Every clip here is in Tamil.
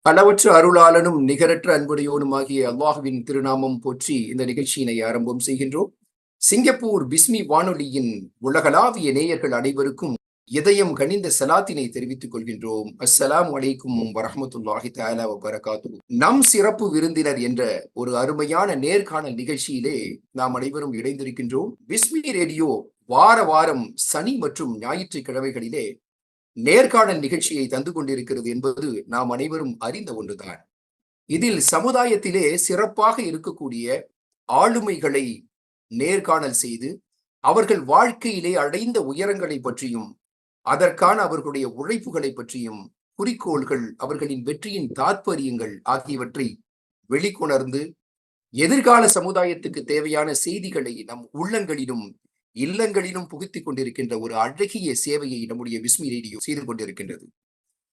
அளவற்ற அருளாளனும் நிகரற்ற அன்புடையோனுமாகிய அல்லாஹுவின் திருநாமம் போற்றி இந்த நிகழ்ச்சியினை ஆரம்பம் செய்கின்றோம். சிங்கப்பூர் பிஸ்மி வானொலியின் உலகளாவிய நேயர்கள் அனைவருக்கும் இதயம் கனிந்த சலாத்தினை தெரிவித்துக் கொள்கின்றோம். அஸ்ஸலாமு அலைக்கும் வரஹ்மத்துல்லாஹி தஆலா வபரகாத்துஹு. நம் சிறப்பு விருந்தினர் என்ற ஒரு அருமையான நேர்காணல் நிகழ்ச்சியிலே நாம் அனைவரும் இணைந்திருக்கின்றோம். பிஸ்மி ரேடியோ வார வாரம் சனி மற்றும் ஞாயிற்றுக்கிழமைகளிலே நேர்காணல் நிகழ்ச்சியை தந்து கொண்டிருக்கிறது என்பது நாம் அனைவரும் அறிந்த ஒன்றுதான். இதில் சமுதாயத்திலே சிறப்பாக இருக்கக்கூடிய ஆளுமைகளை நேர்காணல் செய்து அவர்கள் வாழ்க்கையிலே அடைந்த உயரங்களை பற்றியும் அதற்கான அவர்களுடைய உழைப்புகளை பற்றியும் குறிக்கோள்கள், அவர்களின் வெற்றியின் தாத்பரியங்கள் ஆகியவற்றை வெளிக்கொணர்ந்து எதிர்கால சமுதாயத்துக்கு தேவையான செய்திகளை நம் உள்ளங்களிலும் இல்லங்களிலும் புகுத்திக் கொண்டிருக்கின்ற ஒரு அழகிய சேவையை நம்முடைய பிஸ்மி ரேடியோ செய்து கொண்டிருக்கின்றது.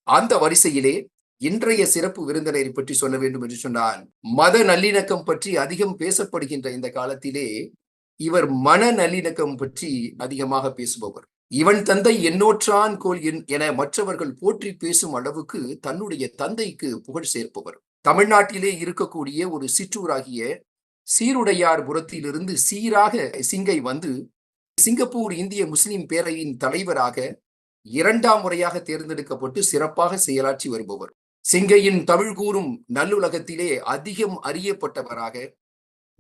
அந்த வரிசையிலே இன்றைய சிறப்பு விருந்தினரை பற்றி சொல்ல வேண்டும் என்று சொன்னால், மத நல்லிணக்கம் பற்றி அதிகம் பேசப்படுகின்ற இந்த காலத்திலே இவர் மன நல்லிணக்கம் பற்றி அதிகமாக பேசுபவர். இவன் தந்தை என்னோற்றான் கோல் என மற்றவர்கள் போற்றி பேசும் அளவுக்கு தன்னுடைய தந்தைக்கு புகழ் சேர்ப்பவர். தமிழ்நாட்டிலே இருக்கக்கூடிய ஒரு சிற்றூராகிய சீருடையார் புறத்திலிருந்து சீராக சிங்கை வந்து சிங்கப்பூர் இந்திய முஸ்லிம் பேரவையின் தலைவராக 2ஆம் முறையாக தேர்ந்தெடுக்கப்பட்டு சிறப்பாக செயலாற்றி வருபவர். சிங்கையின் தமிழ் கூறும் நல்லுலகத்திலே அதிகம் அறியப்பட்டவராக,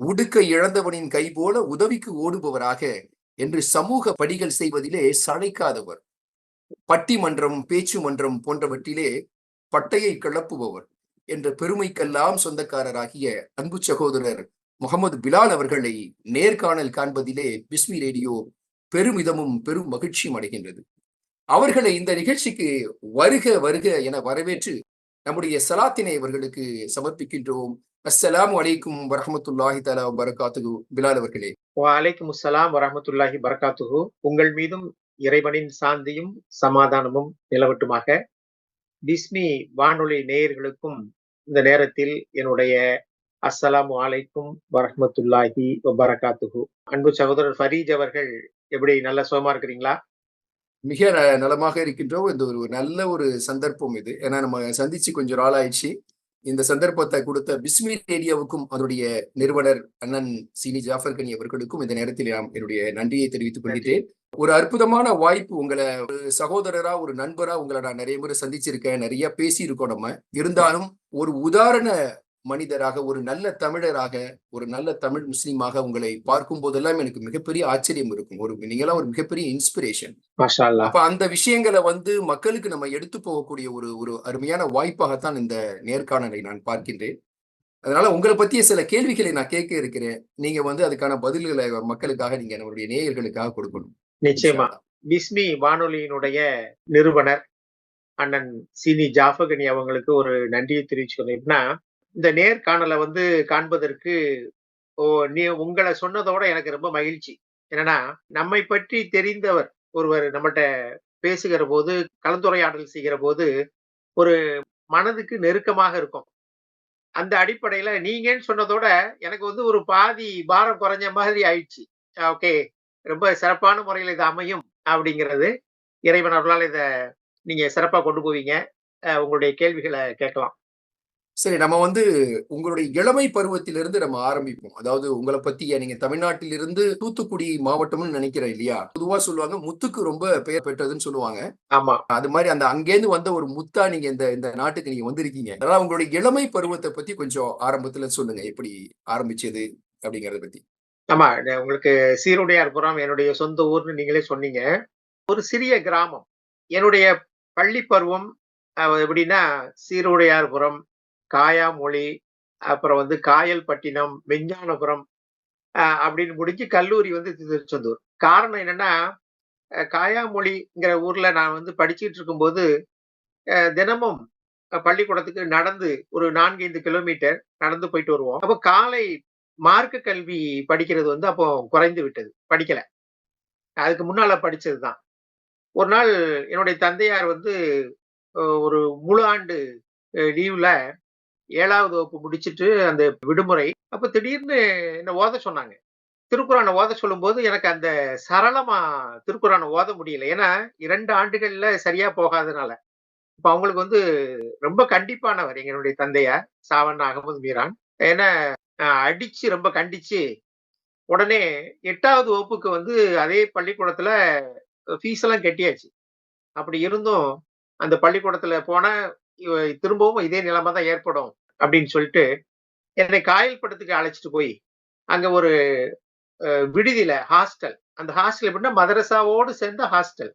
உடுக்க இழந்தவனின் கை போல உதவிக்கு ஓடுபவராக என்று சமூக படிகள் செய்வதிலே சளைக்காதவர். பட்டிமன்றம், பேச்சு மன்றம் போன்றவற்றிலே பட்டையை கிளப்புபவர் என்ற பெருமைக்கெல்லாம் சொந்தக்காரராகிய அன்பு சகோதரர் முகமது பிலால் அவர்களை நேர்காணல் காண்பதிலே பிஸ்மி ரேடியோ பெருமிதமும் பெரும் மகிழ்ச்சியும் அடைகின்றது. அவர்களை இந்த நிகழ்ச்சிக்கு வருக வருக என வரவேற்று நம்முடைய சலாத்தினை அவர்களுக்கு சமர்ப்பிக்கின்றோம். அஸ்ஸலாமு அலைக்கும் வரஹ்மத்துல்லாஹி தஆலா வபரகாத்துஹு. பிலால் அவர்களே. வலைக்கும் அஸ்ஸலாம் வரஹ்மத்துல்லாஹி பரகாத்துஹு. உங்கள் மீதும் இறைவனின் சாந்தியும் சமாதானமும் நிலவட்டுமாக. பிஸ்மி வானொலி நேயர்களுக்கும் இந்த நேரத்தில் என்னுடைய அஸ்ஸலாமு அலைக்கும் வரஹ்மத்துல்லாஹி வபரகாத்துஹு. அன்பு சகோதரர் ஃபரீஜ் அவர்கள் எப்படி நல்ல சுகமா இருக்கிறீங்களா? மிக நலமாக இருக்கின்றோம். இந்த ஒரு நல்ல ஒரு சந்தர்ப்பம் இது. ஏன்னா நம்ம சந்திச்சு கொஞ்சம் நாள் ஆயிடுச்சு. இந்த சந்தர்ப்பத்தை கொடுத்த பிஸ்மி ரேடியோவுக்கும் அதனுடைய நிறுவனர் அண்ணன் சீனி ஜாஃபர் கனி அவர்களுக்கும் இந்த நேரத்தில் நாம் என்னுடைய நன்றியை தெரிவித்துக் கொள்கிறேன். ஒரு அற்புதமான வாய்ப்பு. உங்களை ஒரு சகோதரரா, ஒரு நண்பரா உங்களை நான் நிறைய முறை சந்திச்சிருக்கேன், நிறைய பேசி இருக்கோம். நம்ம இருந்தாலும் ஒரு உதாரண மனிதராக, ஒரு நல்ல தமிழராக, ஒரு நல்ல தமிழ் முஸ்லீமாக உங்களை பார்க்கும் போதெல்லாம் எனக்கு மிகப்பெரிய ஆச்சரியம் இருக்கும். நீங்களாம் ஒரு மிகப்பெரிய இன்ஸ்பிரேஷன். மாஷா அல்லாஹ். அப்ப அந்த விஷயங்களை மக்களுக்கு நம்ம எடுத்து போகக்கூடிய ஒரு அருமையான வாய்ப்பாகத்தான் இந்த நேர்காணலை நான் பார்க்கின்றேன். அதனால உங்களை பத்திய சில கேள்விகளை நான் கேட்க இருக்கிறேன். நீங்க அதுக்கான பதில்களை மக்களுக்காக, நீங்க நம்மளுடைய நேயர்களுக்காக கொடுக்கணும். நிச்சயமா. பிஸ்மி வானொலியினுடைய நிறுவனர் அண்ணன் சீனி ஜாஃபகனி அவங்களுக்கு ஒரு நன்றியை தெரிவிச்சுக்கணும். இந்த நேர்காணலை காண்பதற்கு உங்களை சொன்னதோட எனக்கு ரொம்ப மகிழ்ச்சி. என்னன்னா, நம்மை பற்றி தெரிந்தவர் ஒருவர் நம்மகிட்ட பேசுகிற போது, கலந்துரையாடல் செய்கிற போது ஒரு மனதுக்கு நெருக்கமாக இருக்கும். அந்த அடிப்படையில நீங்கன்னு சொன்னதோட எனக்கு ஒரு பாதி பாரம் குறைஞ்ச மாதிரி ஆயிடுச்சு. ஓகே, ரொம்ப சிறப்பான முறையில் இது அமையும் அப்படிங்கிறது. இறைவன் அருளால் இத நீங்க சிறப்பா கொண்டு போவீங்க. உங்களுடைய கேள்விகளை கேட்கலாம். சரி, நம்ம உங்களுடைய இளமை பருவத்திலிருந்து நம்ம ஆரம்பிப்போம். அதாவது உங்களை பத்திய, நீங்க தமிழ்நாட்டிலிருந்து தூத்துக்குடி மாவட்டம்னு நினைக்கிறேன் இல்லையா? பொதுவா சொல்லுவாங்க முத்துக்கு ரொம்ப பெயர் பெற்றதுன்னு சொல்லுவாங்க. ஆமா. அது மாதிரி அங்கேருந்து வந்த ஒரு முத்தா நீங்க இந்த நாட்டுக்கு நீங்க வந்திருக்கீங்க. அதனால உங்களுடைய இளமை பருவத்தை பத்தி கொஞ்சம் ஆரம்பத்துல சொல்லுங்க. எப்படி ஆரம்பிச்சது அப்படிங்கறத பத்தி. ஆமா, உங்களுக்கு சீருடையார்புரம் என்னுடைய சொந்த ஊர்னு நீங்களே சொன்னீங்க. ஒரு சிறிய கிராமம். என்னுடைய பள்ளி பருவம் எப்படின்னா, சீருடையார்புரம், காயாமொழி, அப்புறம் காயல்பட்டினம், விஞ்ஞானபுரம் அப்படின்னு முடிஞ்சு கல்லூரி திருச்செந்தூர். காரணம் என்னன்னா, காயாமொழிங்கிற ஊர்ல நான் படிச்சுட்டு இருக்கும்போது தினமும் பள்ளிக்கூடத்துக்கு நடந்து ஒரு 4-5 கிலோமீட்டர் நடந்து போயிட்டு வருவோம். அப்போ காலை மார்க்க கல்வி படிக்கிறது அப்போ குறைந்து விட்டது. படிக்கல. அதுக்கு முன்னால படிச்சதுதான். ஒரு நாள் என்னுடைய தந்தையார் ஒரு முழு ஆண்டு லீவ்ல 7வது வகுப்பு முடிச்சுட்டு அந்த விடுமுறை. அப்ப திடீர்னு என்ன ஓத சொன்னாங்க. திருக்குறான ஓத சொல்லும்போது எனக்கு அந்த சரளமா திருக்குறான ஓத முடியல. ஏன்னா 2 ஆண்டுகள்ல சரியா போகாதனால. இப்ப அவங்களுக்கு வந்து ரொம்ப கண்டிப்பானவர் எங்களுடைய தந்தையார் சாவண்ணா அகமது மீரான். ஏன்னா அடிச்சு ரொம்ப கண்டிச்சு உடனே 8வது வகுப்புக்கு வந்து அதே பள்ளிக்கூடத்துல ஃபீஸ் எல்லாம் கட்டியாச்சு. அப்படி இருந்தும் அந்த பள்ளிக்கூடத்துல போனா திரும்பவும் இதே நிலைமை தான் ஏற்படும் அப்படின்னு சொல்லிட்டு என்னை காயல்படத்துக்கு அழைச்சிட்டு போய் அங்க ஒரு விடுதியில ஹாஸ்டல். அந்த ஹாஸ்டல் எப்படின்னா மதரசாவோடு சேர்ந்த ஹாஸ்டல்.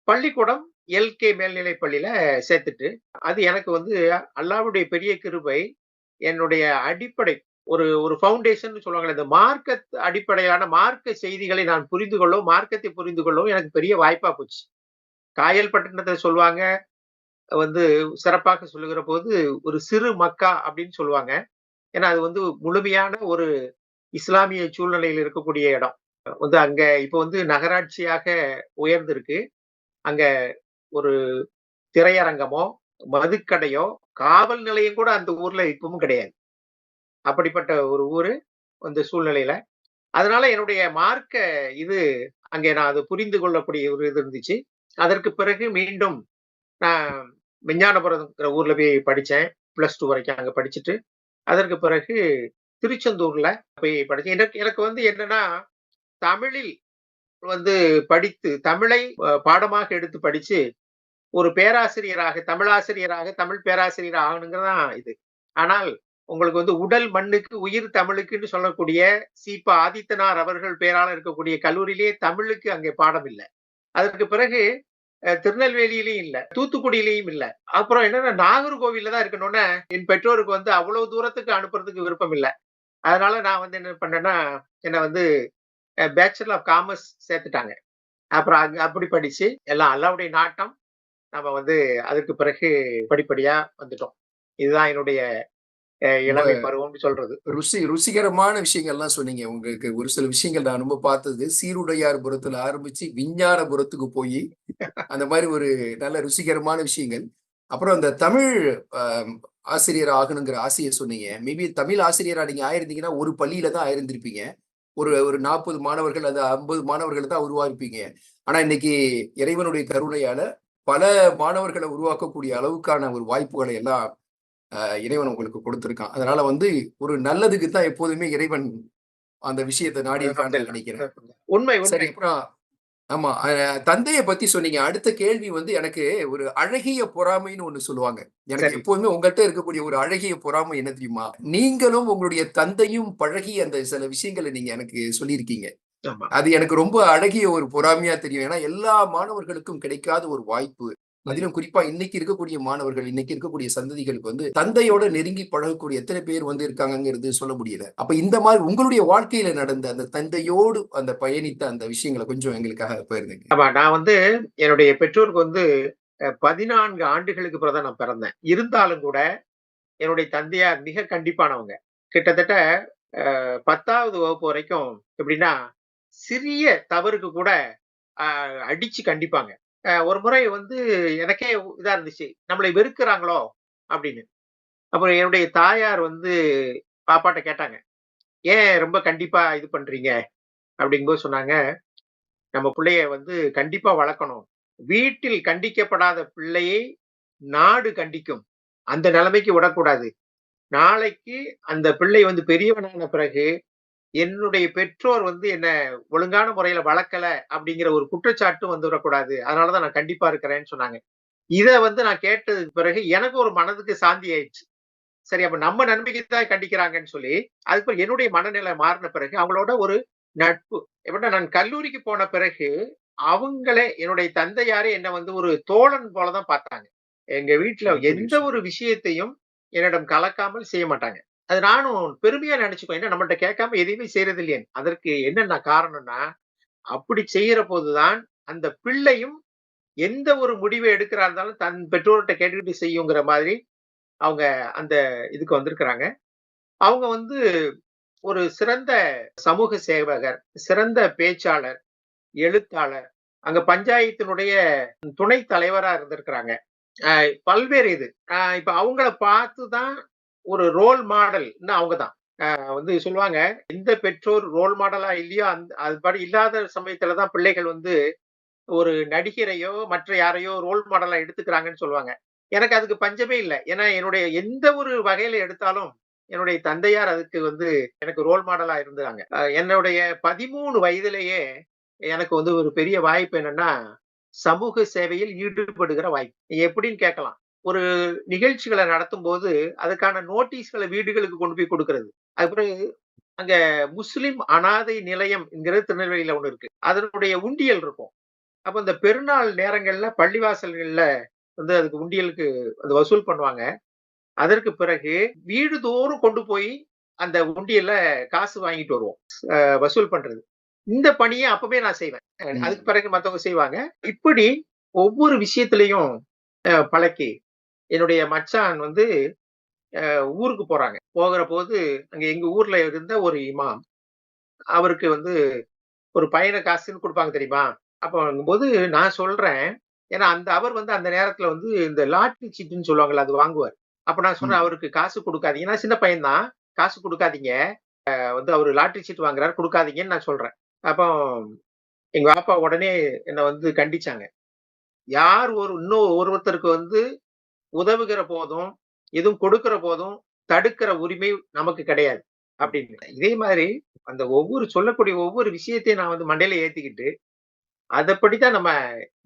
பள்ளிக்கூடம் எல்கே மேல்நிலைப் பள்ளியில சேர்த்துட்டு, அது எனக்கு வந்து அல்லாஹ்வுடைய பெரிய கிருபை. என்னுடைய அடிப்படை ஒரு ஒரு ஃபவுண்டேஷன்னு சொல்லுவாங்கல்ல, இந்த மார்க்க அடிப்படையிலான மார்க்க செய்திகளை நான் புரிந்து கொள்ளவும், மார்க்கத்தை புரிந்து கொள்ளவும் எனக்கு பெரிய வாய்ப்பா போச்சு. காயல்பட்டினத்த சொல்லுவாங்க வந்து சிறப்பாக சொல்லுகிற போது, ஒரு சிறு மக்கா அப்படின்னு சொல்லுவாங்க. ஏன்னா, அது வந்து முழுமையான ஒரு இஸ்லாமிய சூழ்நிலையில் இருக்கக்கூடிய இடம். வந்து அங்க இப்ப வந்து நகராட்சியாக உயர்ந்திருக்கு. அங்க ஒரு திரையரங்கமோ, மதுக்கடையோ, காவல் நிலையம் கூட அந்த ஊர்ல இப்பவும் கிடையாது. அப்படிப்பட்ட ஒரு ஊரு, அந்த சூழ்நிலையில. அதனால என்னுடைய மார்க்க இது அங்கே நான் அது புரிந்து கொள்ளக்கூடிய ஒரு இது இருந்துச்சு. அதற்கு பிறகு மீண்டும் நான் விஞ்ஞானபுரம்ங்கிற ஊர்ல போய் படிச்சேன். +2 வரைக்கும் அங்க படிச்சுட்டு, அதற்கு பிறகு திருச்செந்தூர்ல போய் படிச்சேன். எனக்கு எனக்கு வந்து என்னன்னா, தமிழில் வந்து படித்து, தமிழை பாடமாக எடுத்து படிச்சு ஒரு பேராசிரியராக, தமிழாசிரியராக, தமிழ் பேராசிரியர் ஆகணுங்கிறது தான் இது. ஆனால் உங்களுக்கு வந்து உடல் மண்ணுக்கு உயிர் தமிழுக்குன்னு சொல்லக்கூடிய சீபா ஆதித்தனார் அவர்கள் பெயரால இருக்கக்கூடிய கல்லூரியிலேயே தமிழுக்கு அங்கே பாடம் இல்ல. அதற்கு பிறகு திருநெல்வேலியிலயும் இல்ல, தூத்துக்குடியிலயும் இல்ல. அப்புறம் என்னன்னா நாகர்கோவில்ல தான் இருக்கணும்னு என் பெற்றோருக்கு வந்து அவ்வளவு தூரத்துக்கு அனுப்புறதுக்கு விருப்பம் இல்ல. அதனால நான் வந்து என்ன பண்ணேன்னா, என்ன வந்து பேச்சுலர் ஆஃப் காமர்ஸ் சேர்த்துட்டாங்க. அப்புறம் அங்க அப்படி படிச்சு எல்லாம் அல்லாஹ்வுடைய நாட்டம். நம்ம வந்து அதுக்கு பிறகு படிப்படியா வந்துட்டோம். இதுதான் என்னுடைய ரொம்ப இளமை பருவம்னு சொல்றது. ருசிகரமான விஷயங்கள்லாம் சொன்னீங்க. உங்களுக்கு ஒரு சில விஷயங்கள் நான் ரொம்ப பார்த்தது, சீருடையார்புரத்துல ஆரம்பிச்சு விஞ்ஞானபுரத்துக்கு போயி, அந்த மாரி ஒரு நல்ல ருசிகரமான விஷயங்கள். அப்புறம் அந்த தமிழ் அ ஆசிரியர் ஆகணுங்கிற ஆசைய சொன்னீங்க. மேபி தமிழ் ஆசிரியரா நீங்க ஆயிருந்தீங்கன்னா, ஒரு பள்ளியில தான் ஆயிருந்திருப்பீங்க. ஒரு ஒரு 40 மாணவர்கள் அல்லது 50 மாணவர்கள் தான் உருவாயிருப்பீங்க. ஆனா இன்னைக்கு இறைவனுடைய கருணையால பல மாணவர்கள உருவாக்கக்கூடிய அளவுக்கான ஒரு வாய்ப்புகளை எல்லாம் இறைவன் உங்களுக்கு கொடுத்திருக்கான். அதனால வந்து ஒரு நல்லதுக்கு தான் எப்போதுமே இறைவன் அந்த விஷயத்த நாடியிருக்கான்னு நான் நினைக்கிறேன். உண்மை, சரி உண்மை. அப்புறம் ஆமா. தந்தைய பத்தி சொன்னீங்க. அடுத்த கேள்வி வந்து எனக்கு ஒரு அழகிய பொறாமைன்னு ஒண்ணு சொல்லுவாங்க. எனக்கு சரி. எப்போதுமே உங்கள்ட்ட இருக்கக்கூடிய ஒரு அழகிய பொறாமை என்ன தெரியுமா? நீங்களும் உங்களுடைய தந்தையும் பழகிய அந்த சில விஷயங்கள நீங்க எனக்கு சொல்லியிருக்கீங்க. ஆமா. அது எனக்கு ரொம்ப அழகிய ஒரு பொறாமையா தெரியும். ஏன்னா, எல்லா மாணவர்களுக்கும் கிடைக்காத ஒரு வாய்ப்பு. ம். அதிலும் குறிப்பா இன்னைக்கு இருக்கக்கூடிய மாணவர்கள், இன்னைக்கு இருக்கக்கூடிய சந்ததிகளுக்கு வந்து தந்தையோட நெருங்கி பழகக்கூடிய எத்தனை பேர் வந்து இருக்காங்கங்கிறது சொல்ல முடியல. அப்ப இந்த மாரி உங்களுடைய வாழ்க்கையில நடந்த அந்த தந்தையோடு அந்த பயணித்த அந்த விஷயங்கள கொஞ்சம் எங்களுக்காக பகிர்ந்துங்க. ஆமா. நான் வந்து என்னுடைய பெற்றோருக்கு வந்து 14 ஆண்டுகளுக்கு பிறகு தான் நான் பிறந்தேன். இருந்தாலும் கூட என்னுடைய தந்தையார் மிக கண்டிப்பானவங்க. கிட்டத்தட்ட 10வது வகுப்பு வரைக்கும் எப்படின்னா, சிறிய தவறுக்கு கூட அ அடிச்சு கண்டிப்பாங்க. ஒரு முறை வந்து எனக்கே இதா இருந்துச்சு. நம்மளை வெறுக்கிறாங்களோ! அப்படின்னு. அப்புறம் என்னுடைய தாயார் வந்து பாப்பாட்ட கேட்டாங்க. "ஏன் ரொம்ப கண்டிப்பா இது பண்றீங்க?" அப்படிங்கும்போது சொன்னாங்க, "நம்ம புள்ளைய வந்து கண்டிப்பா வளர்க்கணும். வீட்டில் கண்டிக்கப்படாத பிள்ளையை நாடு கண்டிக்கும். அந்த நிலைமைக்கு விடக்கூடாது. நாளைக்கு அந்த பிள்ளை வந்து பெரியவனான பிறகு, என்னுடைய பெற்றோர் வந்து என்ன ஒழுங்கான முறையில வளர்க்கல அப்படிங்கிற ஒரு குற்றச்சாட்டு வந்துறக்கூடாது. அதனால தான் நான் கண்டிப்பா இருக்கிறேன்னு" சொன்னாங்க. இத வந்து நான் கேட்டதுக்கு பிறகு எனக்கு ஒரு மனதுக்கு சாந்தி ஆயிடுச்சு. சரி அப்ப நம்ம நன்மைக்கு தான் கண்டிக்கிறாங்கன்னு சொல்லி, அதுக்கப்புறம் என்னுடைய மனநிலை மாறின பிறகு அவங்களோட ஒரு நட்பு. எப்படின்னா நான் கல்லூரிக்கு போன பிறகு, அவங்களே என்னுடைய தந்தையாரே என்ன வந்து ஒரு தோழன் போல தான் பார்த்தாங்க. எங்க வீட்ல அருமையான எந்த விஷயம். ஒரு விஷயத்தையும் என்னிடம் கலக்காமல் செய்ய மாட்டாங்க. அது நானும் பெருமையா நினைச்சுக்குவேன். ஏன்னா நம்மள்ட்ட கேட்காம எதையுமே செய்றது இல்லையே. அதற்கு என்னென்ன காரணம்னா, அப்படி செய்யற போது தான் அந்த பிள்ளையும் எந்த ஒரு முடிவை எடுக்கிறா இருந்தாலும் தன் பெற்றோர்ட்ட கேட்டுக்கிட்டு செய்யுங்கிற மாதிரி அவங்க அந்த இதுக்கு வந்திருக்கிறாங்க. அவங்க வந்து ஒரு சிறந்த சமூக சேவகர், சிறந்த பேச்சாளர், எழுத்தாளர், அங்க பஞ்சாயத்தினுடைய துணைத் தலைவரா இருந்திருக்கிறாங்க. அ பல்வேறு இது. இப்ப அவங்கள பார்த்து தான் ஒரு ரோல் மாடல்ன்னா அவங்க தான். வந்து சொல்லுவாங்க, எந்த பெற்றோர் ரோல் மாடலா இல்லையோ, அதுபடி இல்லாத சமயத்துல தான் பிள்ளைகள் வந்து ஒரு நடிகரையோ, மற்ற யாரையோ ரோல் மாடலா எடுத்துக்கிறாங்கன்னு சொல்லுவாங்க. எனக்கு அதுக்கு பஞ்சமே இல்ல. ஏன்னா என்னுடைய எந்த ஒரு வகையில எடுத்தாலும், என்னுடைய தந்தையார் அதுக்கு எனக்கு ரோல் மாடலா இருந்தாங்க. என்னுடைய 13 வயதிலேயே எனக்கு ஒரு பெரிய வாய்ப்பு என்னன்னா, சமூக சேவையில் ஈடுபடுகிற வாய்ப்பு. எப்படின்னு கேட்கலாம். ஒரு நிகழ்ச்சிகள நடத்தும்போது, அதுக்கான நோட்டீஸ்கள வீடுகளுக்கு கொண்டு போய் குடுக்குறது. அது பிறகு அங்க முஸ்லிம் அனாதை நிலையம் என்கிறது திருநெல்வேலியில ஒண்ணு இருக்கு. அதனுடைய உண்டியல் இருக்கும். அப்ப இந்த பெருநாள் நேரங்கள்ல பள்ளிவாசல்கள்ல அதுக்கு உண்டியலுக்கு வசூல் பண்ணுவாங்க. அதற்கு பிறகு வீடுதோறும் கொண்டு போய் அந்த உண்டியல்ல காசு வாங்கிட்டு வருவோம். வசூல் பண்றது. இந்த பணிய அப்பவே நான் செய்வேன். அதுக்கு ம். பிறகு மத்தவங்க செய்வாங்க. இப்படி ஒவ்வொரு விஷயத்திலயும் பழக்கி, என்னுடைய மச்சான் ஊருக்கு போறாங்க. போகிறபோது அங்க எங்க ஊர்ல இருந்த ஒரு இமாம், அவருக்கு ஒரு பயண காசுன்னு குடுப்பாங்க தெரியுமா? அப்பங்கும்போது நான் சொல்றேன். ஏன்னா அவர் அந்த நேரத்துல இந்த லாட்டரி சீட்டுன்னு சொல்லுவாங்கல்ல, அது வாங்குவாரு. அப்ப நான் சொன்னேன், ம். "அவருக்கு காசு குடுக்காதீங்க." நான் சின்ன பையன் தான். "காசு குடுக்காதீங்க. அவரு லாட்டரி சீட் வாங்குறாரு, குடுக்காதீங்கன்னு" நான் சொல்றேன். அப்போ எங்க வாப்பா உடனே என்ன கண்டிச்சாங்க. யார் இன்னும் ஒருத்தருக்கு உதவுகிற போதும், எதுவும் கொடுக்கிற போதும், தடுக்கிற உரிமை நமக்கு கிடையாது. அப்படின்னு. இதே மாதிரி ஒவ்வொரு சொல்லக்கூடிய ஒவ்வொரு விஷயத்தையும் நான் மண்டையில ஏத்திக்கிட்டு, அதப்படித்தான் நம்ம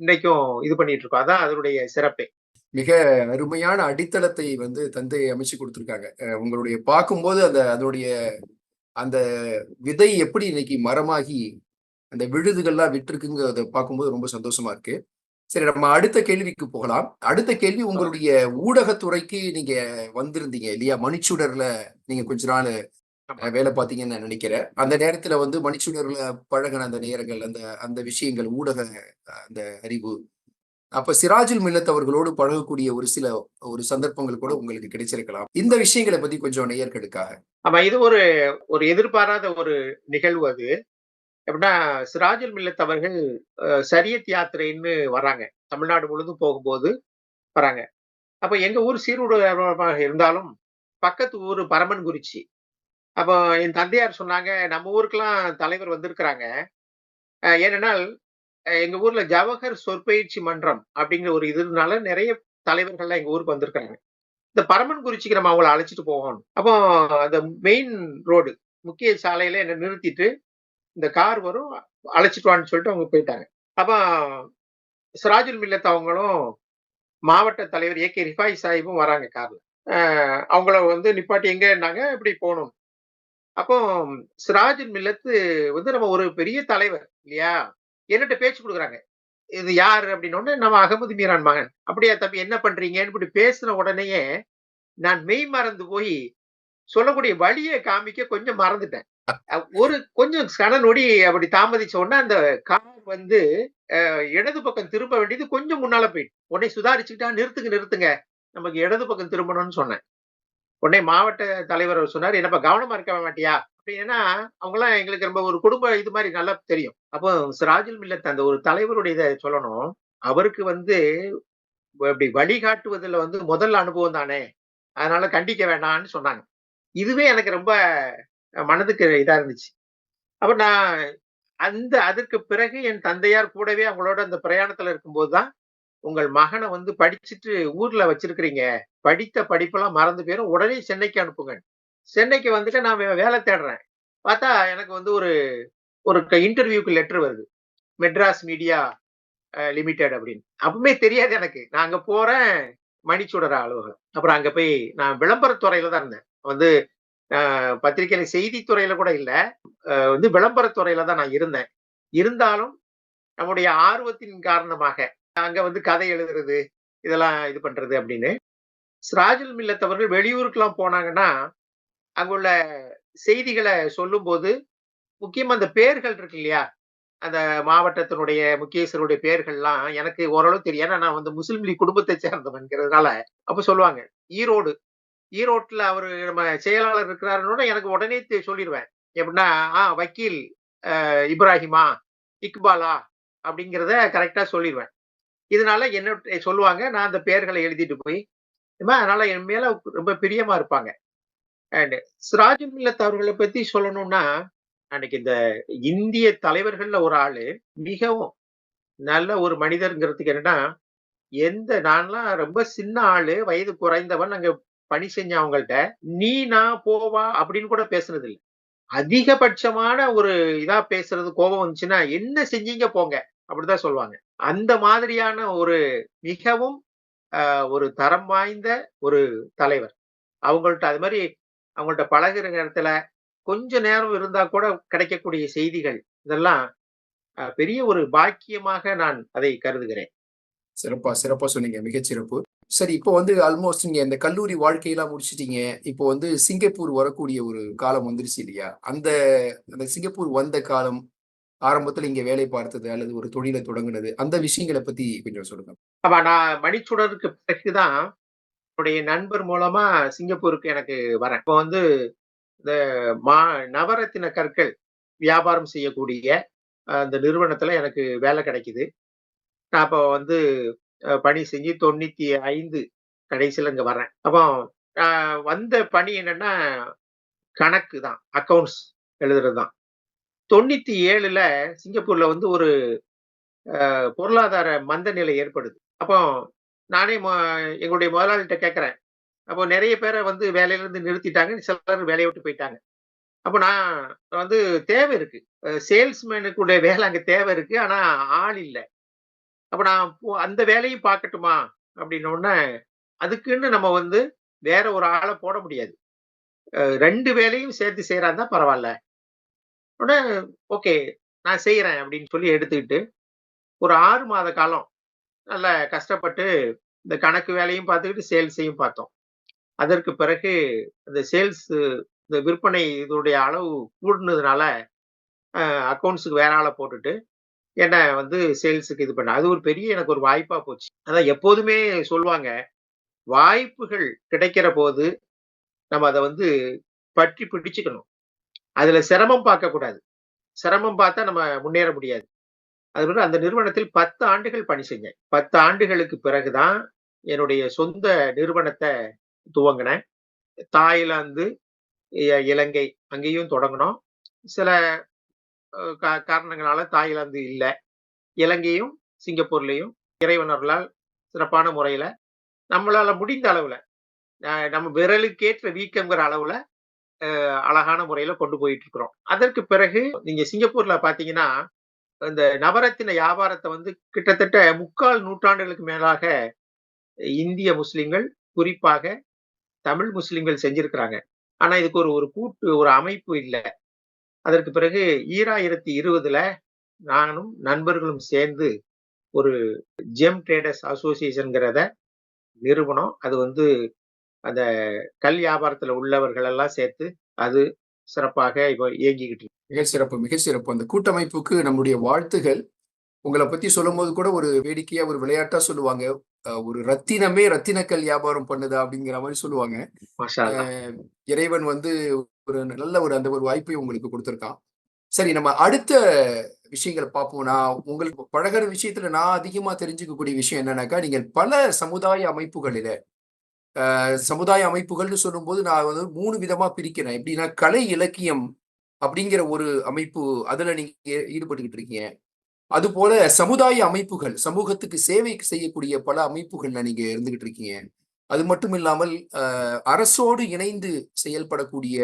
இன்னைக்கும் இது பண்ணிட்டு இருக்கோம். அதான் அதனுடைய சிறப்பே. மிக அருமையான அடித்தளத்தை தந்தை அமைச்சு குடுத்திருக்காங்க. உங்களுடைய பார்க்கும்போது அதோடைய அந்த விதை எப்படி இன்னைக்கு மரமாகி, அந்த விழுதுகள்லாம் விட்டிருக்குங்கிறத பார்க்கும்போது ரொம்ப சந்தோஷமா இருக்கு. சரி, நம்ம அடுத்த கேள்விக்கு போகலாம். அடுத்த கேள்வி, சொல்லுங்க. உங்களுடைய ஊடகத்துறைக்கு நீங்க வந்திருந்தீங்க இல்லையா? மணிச்சுடர்ல நீங்க கொஞ்ச நாள் ஆமா. வேலை பார்த்தீங்கன்னு நான் நினைக்கிறேன். அந்த நேரத்துல மணிச்சுடர்ல பழகுன அந்த நேரங்கள், அந்த அந்த விஷயங்கள், ஊடக அந்த அறிவு, அப்ப சிராஜுல் மில்லத் அவர்களோடு பழகக்கூடிய ஒரு சந்தர்ப்பங்கள் கூட ஆமா. உங்களுக்கு கிடைச்சிருக்கலாம். இந்த விஷயங்கள பத்தி கொஞ்சம் நேயர்களுக்காக. ஆமா. இது ஒரு ஒரு எதிர்பாராத ஒரு நிகழ்வு அது. எப்படின்னா, சிராஜுல் மில்லத் அவர்கள் ஷரியத் யாத்திரைன்னு வர்றாங்க. தமிழ்நாடு முழுதும் போகும்போது வர்றாங்க. அப்ப எங்க ஊர் சீருடையாக இருந்தாலும், பக்கத்து ஊரு பரமன்குறிச்சி. அப்போ என் தந்தையார் சொன்னாங்க, "நம்ம ஊருக்கெல்லாம் தலைவர் வந்திருக்கிறாங்க. ஏனென்றால் எங்க ஊர்ல ஜவஹர் சொற்பெயர்ச்சி மன்றம் அப்படிங்கிற ஒரு இதுனால நெறைய தலைவர்கள்லாம் எங்க ஊருக்கு வந்திருக்காங்க. இந்த பரமன்குறிச்சிக்கு நம்ம அவங்கள அழைச்சிட்டு போகணும்." அப்போ அந்த மெயின் ரோடு, முக்கிய சாலையில என்ன நிறுத்திட்டு, இந்த கார் வரும், அழைச்சிட்டு வான்னு சொல்லிட்டு அவங்க போயிட்டாங்க. அப்ப சிராஜுல் மில்லத் அவங்களும், மாவட்ட தலைவர் ஏ.கே. ரிஃபாயி சாஹிபும் வராங்க கார்ல. அவங்கள நிப்பாட்டி எங்கன்னாங்க, இப்படி போணும். அப்போ சிராஜுல் மில்லத் நம்ம ஒரு பெரிய தலைவர் இல்லையா? என்னட்ட பேச்சு குடுக்குறாங்க. "இது யாரு?" அப்படின்னோனே, "நம்ம அகமது மீரான் மகன்." "அப்படியா தம்பி, என்ன பண்றீங்கன்னு?" இப்படி பேசின உடனேயே, நான் மெய் மறந்து போயி, சொல்லக்கூடிய வழிய காமிக்க கொஞ்சம் மறந்துட்டேன். ஒரு கொஞ்சம் கன நொடி அப்படி தாமதிச்ச உடனே, அந்த கார் இடது பக்கம் திரும்ப வேண்டியது கொஞ்சம் முன்னால போயிட்டு. உடனே சுதாரிச்சுக்கிட்டா, "நிறுத்துங்க, நிறுத்துங்க. நமக்கு இடது பக்கம் திரும்பணும்னு" சொன்னேன். உடனே மாவட்ட தலைவர் அவர் சொன்னாரு, "என்னப்பா கவனமா இருக்க மாட்டியா?" அப்படி ஏன்னா, அவங்கலாம் எங்களுக்கு ரொம்ப ஒரு குடும்ப இது மாரி நல்லா தெரியும். அப்போ சிராஜுல் மில்லத் அந்த ஒரு அவருடைய இத சொல்லணும். அவருக்கு இப்படி வழிகாட்டுவதுல முதல் அனுபவம் தானே! அதனால கண்டிக்க வேண்டான்னு சொன்னாங்க. இதுவே எனக்கு ரொம்ப மனதுக்கு இதா இருந்துச்சு. அப்ப நான் அதற்கு பிறகு என் தந்தையார் கூடவே அவங்களோட அந்த பிரயாணத்துல இருக்கும்போது தான், "உங்கள் மகன படிச்சுட்டு ஊர்ல வச்சிருக்கிறீங்க. படித்த படிப்பெல்லாம் மறந்து போயிரும். உடனே சென்னைக்கு அனுப்புங்க." சென்னைக்கு வந்துட்டு நான் வேலை தேடுறேன். பார்த்தா எனக்கு ஒரு ஒரு இன்டர்வியூக்கு லெட்டர் வருது. மெட்ராஸ் மீடியா லிமிடெட் அப்படின்னு. அப்பவுமே தெரியாது எனக்கு. நான் அங்க போறேன், மணிச்சுடர் அலுவலகம். அப்புறம் அங்க போய் நான் விளம்பரத் துறையில தான் இருந்தேன். வந்து பத்திரிகையில செய்தித் துறையில கூட இல்ல. விளம்பரத் துறையில தான் நான் இருந்தேன். இருந்தாலும் நம்முடைய ஆர்வத்தின் காரணமாக, அங்க கதை எழுதுறது, இதெல்லாம் இது பண்றது அப்படின்னு. சிராஜுல் மில்லத் அவர்கள் வெளியூருக்குலாம் போனாங்கன்னா, அங்குள்ள செய்திகள சொல்லும்போது, முக்கியமா அந்த பெயர்கள் இருக்கு இல்லையா? அந்த மாவட்டத்தினுடைய முக்கியஸ்தருடைய பெயர்கள்லாம் எனக்கு ஓரளவு தெரியும். ஏன்னா நான் முஸ்லீம் லீக் குடும்பத்தை சேர்ந்தவன்கிறதுனால, அப்ப சொல்லுவாங்க. ஈரோடு. ஈரோட்ல அவரு நம்ம செயலாளர் இருக்கிறாருன்னோனே எனக்கு உடனே சொல்லிருவேன். எப்படின்னா, வக்கீல் இப்ராஹிமா, இக்பாலா அப்படிங்கிறத கரெக்ட்டா சொல்லிருவேன். இதனால என்ன சொல்லுவாங்க. நான் அந்த பெயர்கள எழுதிட்டு போய், அதனால என் மேல ரொம்ப பிரியமா இருப்பாங்க. அண்ட் சிராஜுல் மில்லத் அவர்கள பத்தி சொல்லணும்னா, அன்னைக்கு இந்த இந்திய தலைவர்கள்ல ஒரு ஆளு. மிகவும் நல்ல ஒரு மனிதர்ங்கிறதுக்கு என்னன்னா, நான்லாம் ரொம்ப சின்ன ஆளு, வயது குறைந்தவன். அங்க பணி செஞ்சேன் அவங்கள்ட்ட. "நீ, நான், போவா" அப்படின்னு கூட பேசுனது இல்ல. அதிகபட்சமான ஒரு இதா பேசுறது, கோபம் வந்துச்சுன்னா, "என்ன செஞ்சீங்க போங்க" அப்படிதான் சொல்லுவாங்க. அந்த மாதிரியான ஒரு மிகவும் ஒரு தரம் வாய்ந்த ஒரு தலைவர். அவங்கள்ட்ட அது மாரி அவங்கள்ட்ட பழகுற நேரத்துல, கொஞ்ச நேரம் இருந்தா கூட கிடைக்கக்கூடிய செய்திகள், இதெல்லாம் பெரிய ஒரு பாக்கியமாக நான் அதை கருதுகிறேன். சிறப்பா, சிறப்பா சொன்னீங்க. மிகச் சிறப்பு. சரி, இப்போ வந்து ஆல்மோஸ்ட் நீங்க இந்த கல்லூரி வாழ்க்கையெல்லாம் முடிச்சுட்டீங்க. இப்போ வந்து சிங்கப்பூர் வரக்கூடிய ஒரு காலம் வந்துருச்சு இல்லையா? அந்த அந்த சிங்கப்பூர் வந்த காலம், ஆரம்பத்துல இங்க வேலை பார்த்தது அல்லது ஒரு தொழில தொடங்குனது, அந்த விஷயங்கள பத்தி கொஞ்சம் சொல்லுங்க. அப்ப நான் மணிச்சுடருக்கு பிறகு தான் என்னுடைய நண்பர் மூலமா சிங்கப்பூருக்கு எனக்கு வரேன். அப்ப வந்து இந்த மா நவரத்தின கற்கள் வியாபாரம் செய்யக்கூடிய அந்த நிறுவனத்துல எனக்கு வேலை கிடைக்குது. நான் அப்ப வந்து பணி செஞ்சு 95 கடைசில இங்க வர்றேன். அப்போ அ வந்த பணி என்னன்னா, கணக்கு தான். அக்கவுண்ட்ஸ் எழுதுறது தான். 97ல சிங்கப்பூர்ல வந்து ஒரு பொருளாதார மந்த நிலை ஏற்படுது. அப்போ நானே எங்களுடைய முதலாளிட்ட கேட்கிறேன். அப்போ நெறைய பேர வந்து வேலையிலிருந்து நிறுத்திட்டாங்க. சிலர் வேலைய விட்டு போயிட்டாங்க. அப்ப நான் வந்து தேவை இருக்கு. சேல்ஸ்மேனுக்குடைய வேலை அங்க தேவை இருக்கு. ஆனா ஆள் இல்ல. அப்ப நான் அந்த வேலையும் பார்க்கட்டுமா? அப்படின்னோனே, அதுக்குன்னு நம்ம வந்து வேற ஒரு ஆள போட முடியாது. 2 வேலையும் சேர்த்து செய்றா இருந்தா பரவால்ல. உடனே ஓகே, நான் செய்றேன் அப்படின்னு சொல்லி எடுத்துக்கிட்டு, ஒரு 6 மாத காலம் நல்லா கஷ்டப்பட்டு இந்த கணக்கு வேலையும் பார்த்துக்கிட்டு, சேல்ஸையும் பார்த்தோம். அதற்கு பிறகு இந்த இந்த விற்பனை இதனுடைய அளவு கூடுனதுனால, அக்கவுண்ட்ஸ்க்கு வேற ஆள போட்டுட்டு, என்ன வந்து சேல்ஸ்க்கு இது பண்ண. அது ஒரு பெரிய எனக்கு ஒரு வாய்ப்பா போச்சு. அதான் எப்போதுமே சொல்லுவாங்க, வாய்ப்புகள் கிடைக்கிற போது நம்ம அத வந்து பற்றி பிடிச்சுக்கணும். அதுல சிரமம் பார்க்கக்கூடாது. சிரமம் பார்த்தா நம்ம முன்னேற முடியாது. அதுபோல அந்த நிறுவனத்தில் 10 ஆண்டுகள் பணி செஞ்சேன். 10 ஆண்டுகளுக்கு பிறகு தான் என்னுடைய சொந்த நிறுவனத்த துவங்குனேன். தாய்லாந்து, இலங்கை அங்கேயும் தொடங்குனோம். சில காரணங்களால தாய்லாந்து இல்ல. இலங்கையும், சிங்கப்பூர்லயும் இறைவன் அருளால் சிறப்பான முறையில நம்மளால முடிந்த அளவுல, நம்ம விரலுக்கேற்ற வீக்கம்ங்கிற அளவுல அழகான முறையில கொண்டு போயிட்டு இருக்கிறோம். அதற்கு பிறகு நீங்க சிங்கப்பூர்ல பார்த்தீங்கன்னா, இந்த நவரத்தின வியாபாரத்த வந்து கிட்டத்தட்ட 3/4 நூற்றாண்டுகளுக்கு மேலாக இந்திய முஸ்லிம்கள், குறிப்பாக தமிழ் முஸ்லிம்கள் செஞ்சிருக்கிறாங்க. ஆனா இதுக்கு ஒரு ஒரு ஒரு அமைப்பு இல்ல. அதற்கு பிறகு 2020ல நானும் நண்பர்களும் சேர்ந்து ஒரு ஜெம் ட்ரேடர்ஸ் அசோசியேஷன்ங்கிறத நிறுவனம். அது வந்து அந்த கல் வியாபாரத்துல உள்ளவர்கள் எல்லாம் சேர்த்து, அது சிறப்பாக இப்போ இயங்கிக்கிட்டு இருக்கு. மிகச் சிறப்பு, மிகச் சிறப்பு. அந்த கூட்டமைப்புக்கு நம்முடைய வாழ்த்துகள். உங்கள பத்தி சொல்லும்போது கூட ஒரு வேடிக்கையா, ஒரு விளையாட்டா சொல்லுவாங்க. ஒரு ரத்தினமே ரத்தினக்கல் வியாபாரம் பண்ணுதா? அப்படிங்கிற மாரி சொல்லுவாங்க. மாஷா அ அல்லாஹ். இறைவன் வந்து ஒரு நல்ல ஒரு அந்த ஒரு வாய்ப்பை உங்களுக்கு குடுத்திருக்கான். சரி, நம்ம அடுத்த விஷயங்கள பார்ப்போம். நான் உங்களுக்கு பழகுற விஷயத்துல நான் அதிகமா தெரிஞ்சுக்கக்கூடிய விஷயம் என்னன்னாக்கா, நீங்கள் பல சமுதாய அமைப்புகளில சமுதாய அமைப்புகள்னு சொல்லும்போது நான் வந்து 3 விதமா பிரிக்கிறேன். எப்படின்னா, கலை, இலக்கியம் அப்படிங்கிற ஒரு அமைப்பு, அதுல நீங்க ஈடுபட்டுக்கிட்டு இருக்கீங்க. அதுபோல சமுதாய அமைப்புகள், சமூகத்துக்கு சேவை செய்யக்கூடிய பல அமைப்புகள்ல நீங்க இருந்துகிட்டு இருக்கீங்க. அது மட்டும் இல்லாமல், அரசோடு இணைந்து செயல்படக்கூடிய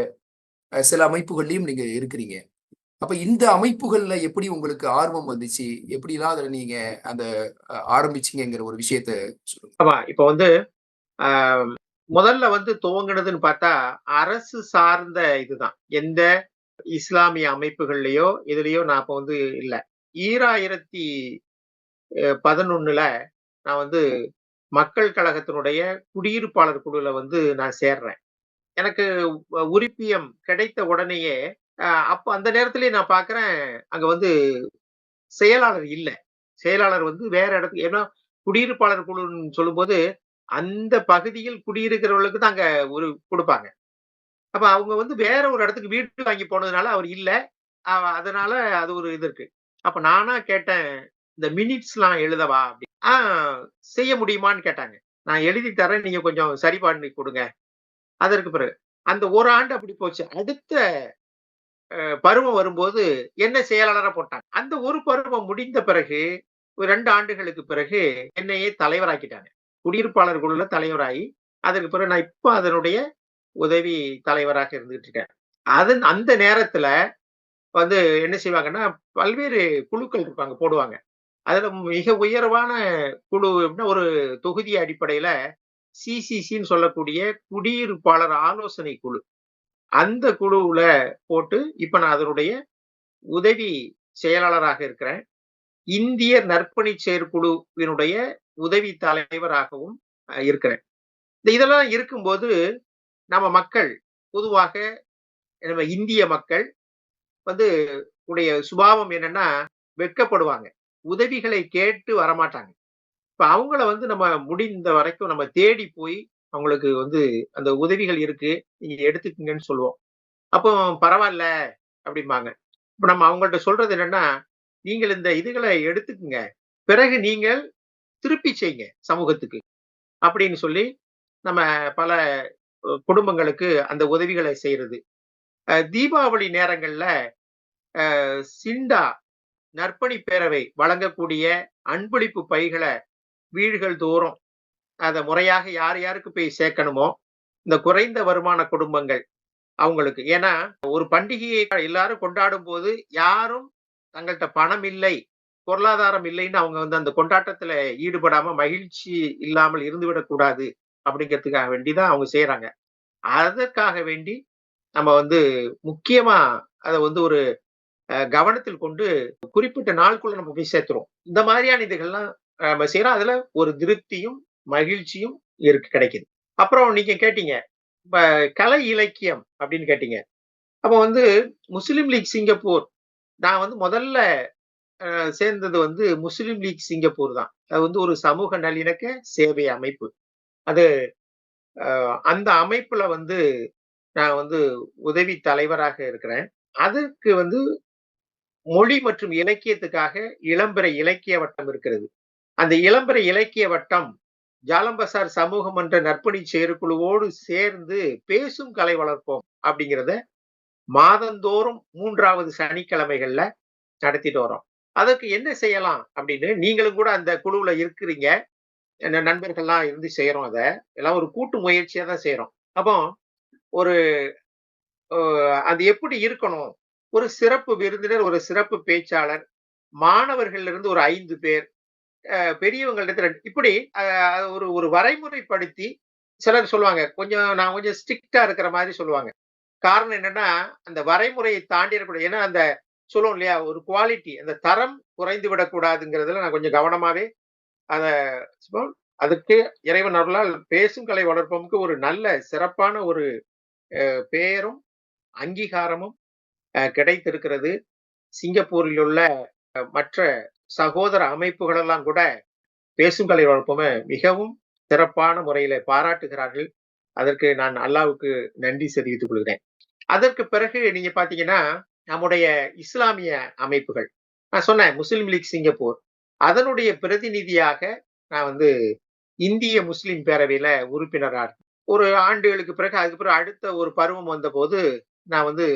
சில அமைப்புகள்லயும் நீங்க இருக்கிறீங்க. அப்ப இந்த அமைப்புகள்ல எப்படி உங்களுக்கு ஆர்வம் வந்துச்சு? எப்படிலாம் அதுல நீங்க அந்த ஆரம்பிச்சீங்கங்கிற ஒரு விஷயத்த சொல்லுங்க. ஆமா. இப்ப வந்து அ முதல்ல வந்து துவங்குனதுன்னு பார்த்தா, அரசு சார்ந்த இதுதான். எந்த இஸ்லாமிய அமைப்புகள்லயோ, எதுலயோ நான் அப்ப வந்து இல்ல. 2011ல நான் வந்து மக்கள் கழகத்தினுடைய குடியிருப்பாளர் குழுல வந்து நான் சேர்றேன். எனக்கு உறுப்பியம் கிடைத்த உடனேயே, அப்ப அந்த நேரத்திலேயே நான் பார்க்கிறேன், அங்க வந்து செயலாளர் இல்ல. செயலாளர் வந்து வேற இடத்துக்கு, ஏன்னா குடியிருப்பாளர் குழுன்னு சொல்லும்போது, அந்த பகுதியில் குடியிருக்கிறவர்களுக்கு தான் அங்க ஒரு குடுப்பாங்க. அப்ப அவங்க வந்து வேற ஒரு இடத்துக்கு வீடு வாங்கி போனதுனால அவர் இல்ல. அதனால அது ஒரு இது இருக்கு. அப்ப நானா கேட்டேன், "இந்த மினிட்ஸ்லாம் எழுதவா?" அப்படி. செய்ய முடியுமான்னு கேட்டாங்க. "நான் எழுதி தர்றேன். நீங்க கொஞ்சம் சரி பண்ணி குடுங்க." அதற்கு பிறகு அந்த 1 ஆண்டு அப்படி போச்சு. அடுத்த பருவம் வரும்போது என்ன செயலாளரா போட்டாங்க. அந்த ஒரு பருவம் முடிந்த பிறகு ஒரு 2 ஆண்டுகளுக்கு பிறகு என்னையே தலைவராக்கிட்டாங்க. குடியிருப்பாளர் குழுல தலைவராகி, அதற்கு பிறகு நான் இப்ப அதனுடைய உதவி தலைவராக இருந்துகிட்டு இருக்கேன். அந்த நேரத்துல வந்து என்ன செய்வாங்கன்னா, பல்வேறு குழுக்கள் இருப்பாங்க, போடுவாங்க. அதுல மிக உயர்வான குழு அப்படின்னா, ஒரு தொகுதி அடிப்படையில சிசிசின்னு சொல்லக்கூடிய குடியிருப்பாளர் ஆலோசனை குழு. அந்த குழுவுல போட்டு, இப்ப நான் அதனுடைய உதவி செயலாளராக இருக்கிறேன். இந்திய நற்பணிச் செயற்குழுவினுடைய உதவி தலைவராகவும் இருக்கிறேன். இதெல்லாம் இருக்கும்போது, நம்ம மக்கள் பொதுவாக நம்ம இந்திய மக்கள் வந்து உடைய சுபாவம் என்னன்னா, வெட்கப்படுவாங்க. உதவிகளை கேட்டு வரமாட்டாங்க. இப்ப அவங்கள வந்து நம்ம முடிந்த வரைக்கும் நம்ம தேடி போய், அவங்களுக்கு வந்து அந்த உதவிகள் இருக்கு. நீங்க எடுத்துக்கங்கன்னு சொல்லுவோம். அப்போ பரவால்ல அப்படிம்பாங்க. இப்ப நம்ம அவங்கள்ட்ட சொல்றது என்னன்னா, நீங்கள் இந்த இதுகள எடுத்துக்குங்க. பிறகு நீங்கள் திருப்பி செய்யுங்க சமூகத்துக்கு. அப்படின்னு சொல்லி நம்ம பல குடும்பங்களுக்கு அந்த உதவிகளை செய்றது. தீபாவளி நேரங்கள்ல சிண்டா நற்பணி பேரவை வழங்கக்கூடிய அன்பளிப்பு பைகள வீடுகள் தோறும் அத முறையாக யார் யாருக்கு போய் சேர்க்கணுமோ, இந்த குறைந்த வருமான குடும்பங்கள் அவங்களுக்கு. ஏன்னா, ஒரு பண்டிகையை எல்லாரும் கொண்டாடும்போது, யாரும் தங்கள்ட்ட பணம் இல்லை, பொருளாதாரம் இல்லைன்னு அவங்க வந்து அந்த கொண்டாட்டத்துல ஈடுபடாம மகிழ்ச்சி இல்லாமல் இருந்துவிடக் கூடாது அப்படிங்கிறதுக்காக வேண்டி தான் அவங்க செய்றாங்க. அதற்காக வேண்டி நம்ம வந்து முக்கியமா அத வந்து ஒரு கவனத்தில் கொண்டு குறிப்பிட்ட நாளுக்குள்ள நம்ம போய் சேர்த்துருவோம். இந்த மாதிரியான இதுகள்லாம் நம்ம செய்றோம். அதுல ஒரு திருப்தியும், மகிழ்ச்சியும் கிடைக்குது. அப்புறம் நீங்க கேட்டீங்க, இப்ப கலை இலக்கியம் அப்படின்னு கேட்டீங்க. அப்ப வந்து முஸ்லீம் லீக் சிங்கப்பூர் நான் வந்து முதல்ல சேர்ந்தது வந்து முஸ்லீம் லீக் சிங்கப்பூர் தான். அது வந்து ஒரு சமூக நல்லிணக்க சேவை அமைப்பு. அது அந்த அமைப்புல வந்து நான் வந்து உதவி தலைவராக இருக்கிறேன். அதற்கு வந்து மொழி மற்றும் இலக்கியத்துக்காக இளம்பிறை இலக்கிய வட்டம் இருக்கிறது. அந்த இளம்பிறை இலக்கிய வட்டம் ஜாலம்பசார் சமூக மன்ற நற்பணி செயற்குழுவோடு சேர்ந்து பேசும் கலை வளர்ப்போம் அப்படிங்கிறத மாதந்தோறும் 3வது சனிக்கிழமைகள்ல நடத்திட்டு வரோம். அதற்கு என்ன செய்யலாம் அப்படின்னு நீங்களும் கூட அந்த குழுவுல இருக்கிறீங்க. நண்பர்கள்லாம் இருந்து செய்றோம் அத. எல்லாம் ஒரு கூட்டு முயற்சியா தான் செய்றோம். அப்போ ஒரு அ அது எப்படி இருக்கணும்? ஒரு சிறப்பு விருந்தினர், ஒரு சிறப்பு பேச்சாளர், மாணவர்கள்ல இருந்து ஒரு 5 பேர், பெரியவங்கள்ட்ட 2 இப்படி அ ஒரு ஒரு வரைமுறைப்படுத்தி சிலர் சொல்லுவாங்க. நான் கொஞ்சம் ஸ்ட்ரிக்ட்டா இருக்கிற மாரி சொல்லுவாங்க. காரணம் என்னன்னா, அந்த வரைமுறையை தாண்டிறக்கூடாது. ஏன்னா, அந்த சொல்லுவோம் இல்லையா? ஒரு குவாலிட்டி அந்த தரம் குறைந்து விடக்கூடாதுங்கிறதுல நான் கொஞ்சம் கவனமாவே அத சோ அதுக்கு இறைவன் அருளால் பேசும் கலை வளர்ப்போம்க்கு ஒரு நல்ல சிறப்பான ஒரு பெயரும், அங்கீகாரமும் கிடைத்திருக்கிறது. சிங்கப்பூரில் உள்ள மற்ற சகோதர அமைப்புகள் எல்லாம் கூட பேசும் கலை வளர்ப்போம மிகவும் சிறப்பான முறையில பாராட்டுகிறார்கள். அதற்கு நான் அல்லாஹ்வுக்கு நன்றி தெரிவித்துக் கொள்கிறேன். அதற்கு பிறகு நீங்க பார்த்தீங்கன்னா, நம்முடைய இஸ்லாமிய அமைப்புகள். நான் சொன்னேன் முஸ்லீம் லீக் சிங்கப்பூர். அதனுடைய பிரதிநிதியாக நான் வந்து இந்திய முஸ்லிம் பேரவையில உறுப்பினரா ஒரு ஆண்டுகளுக்கு பிறகு அதுக்கு பிறகு அடுத்த ஒரு பருவம் வந்தபோது, நான் வந்து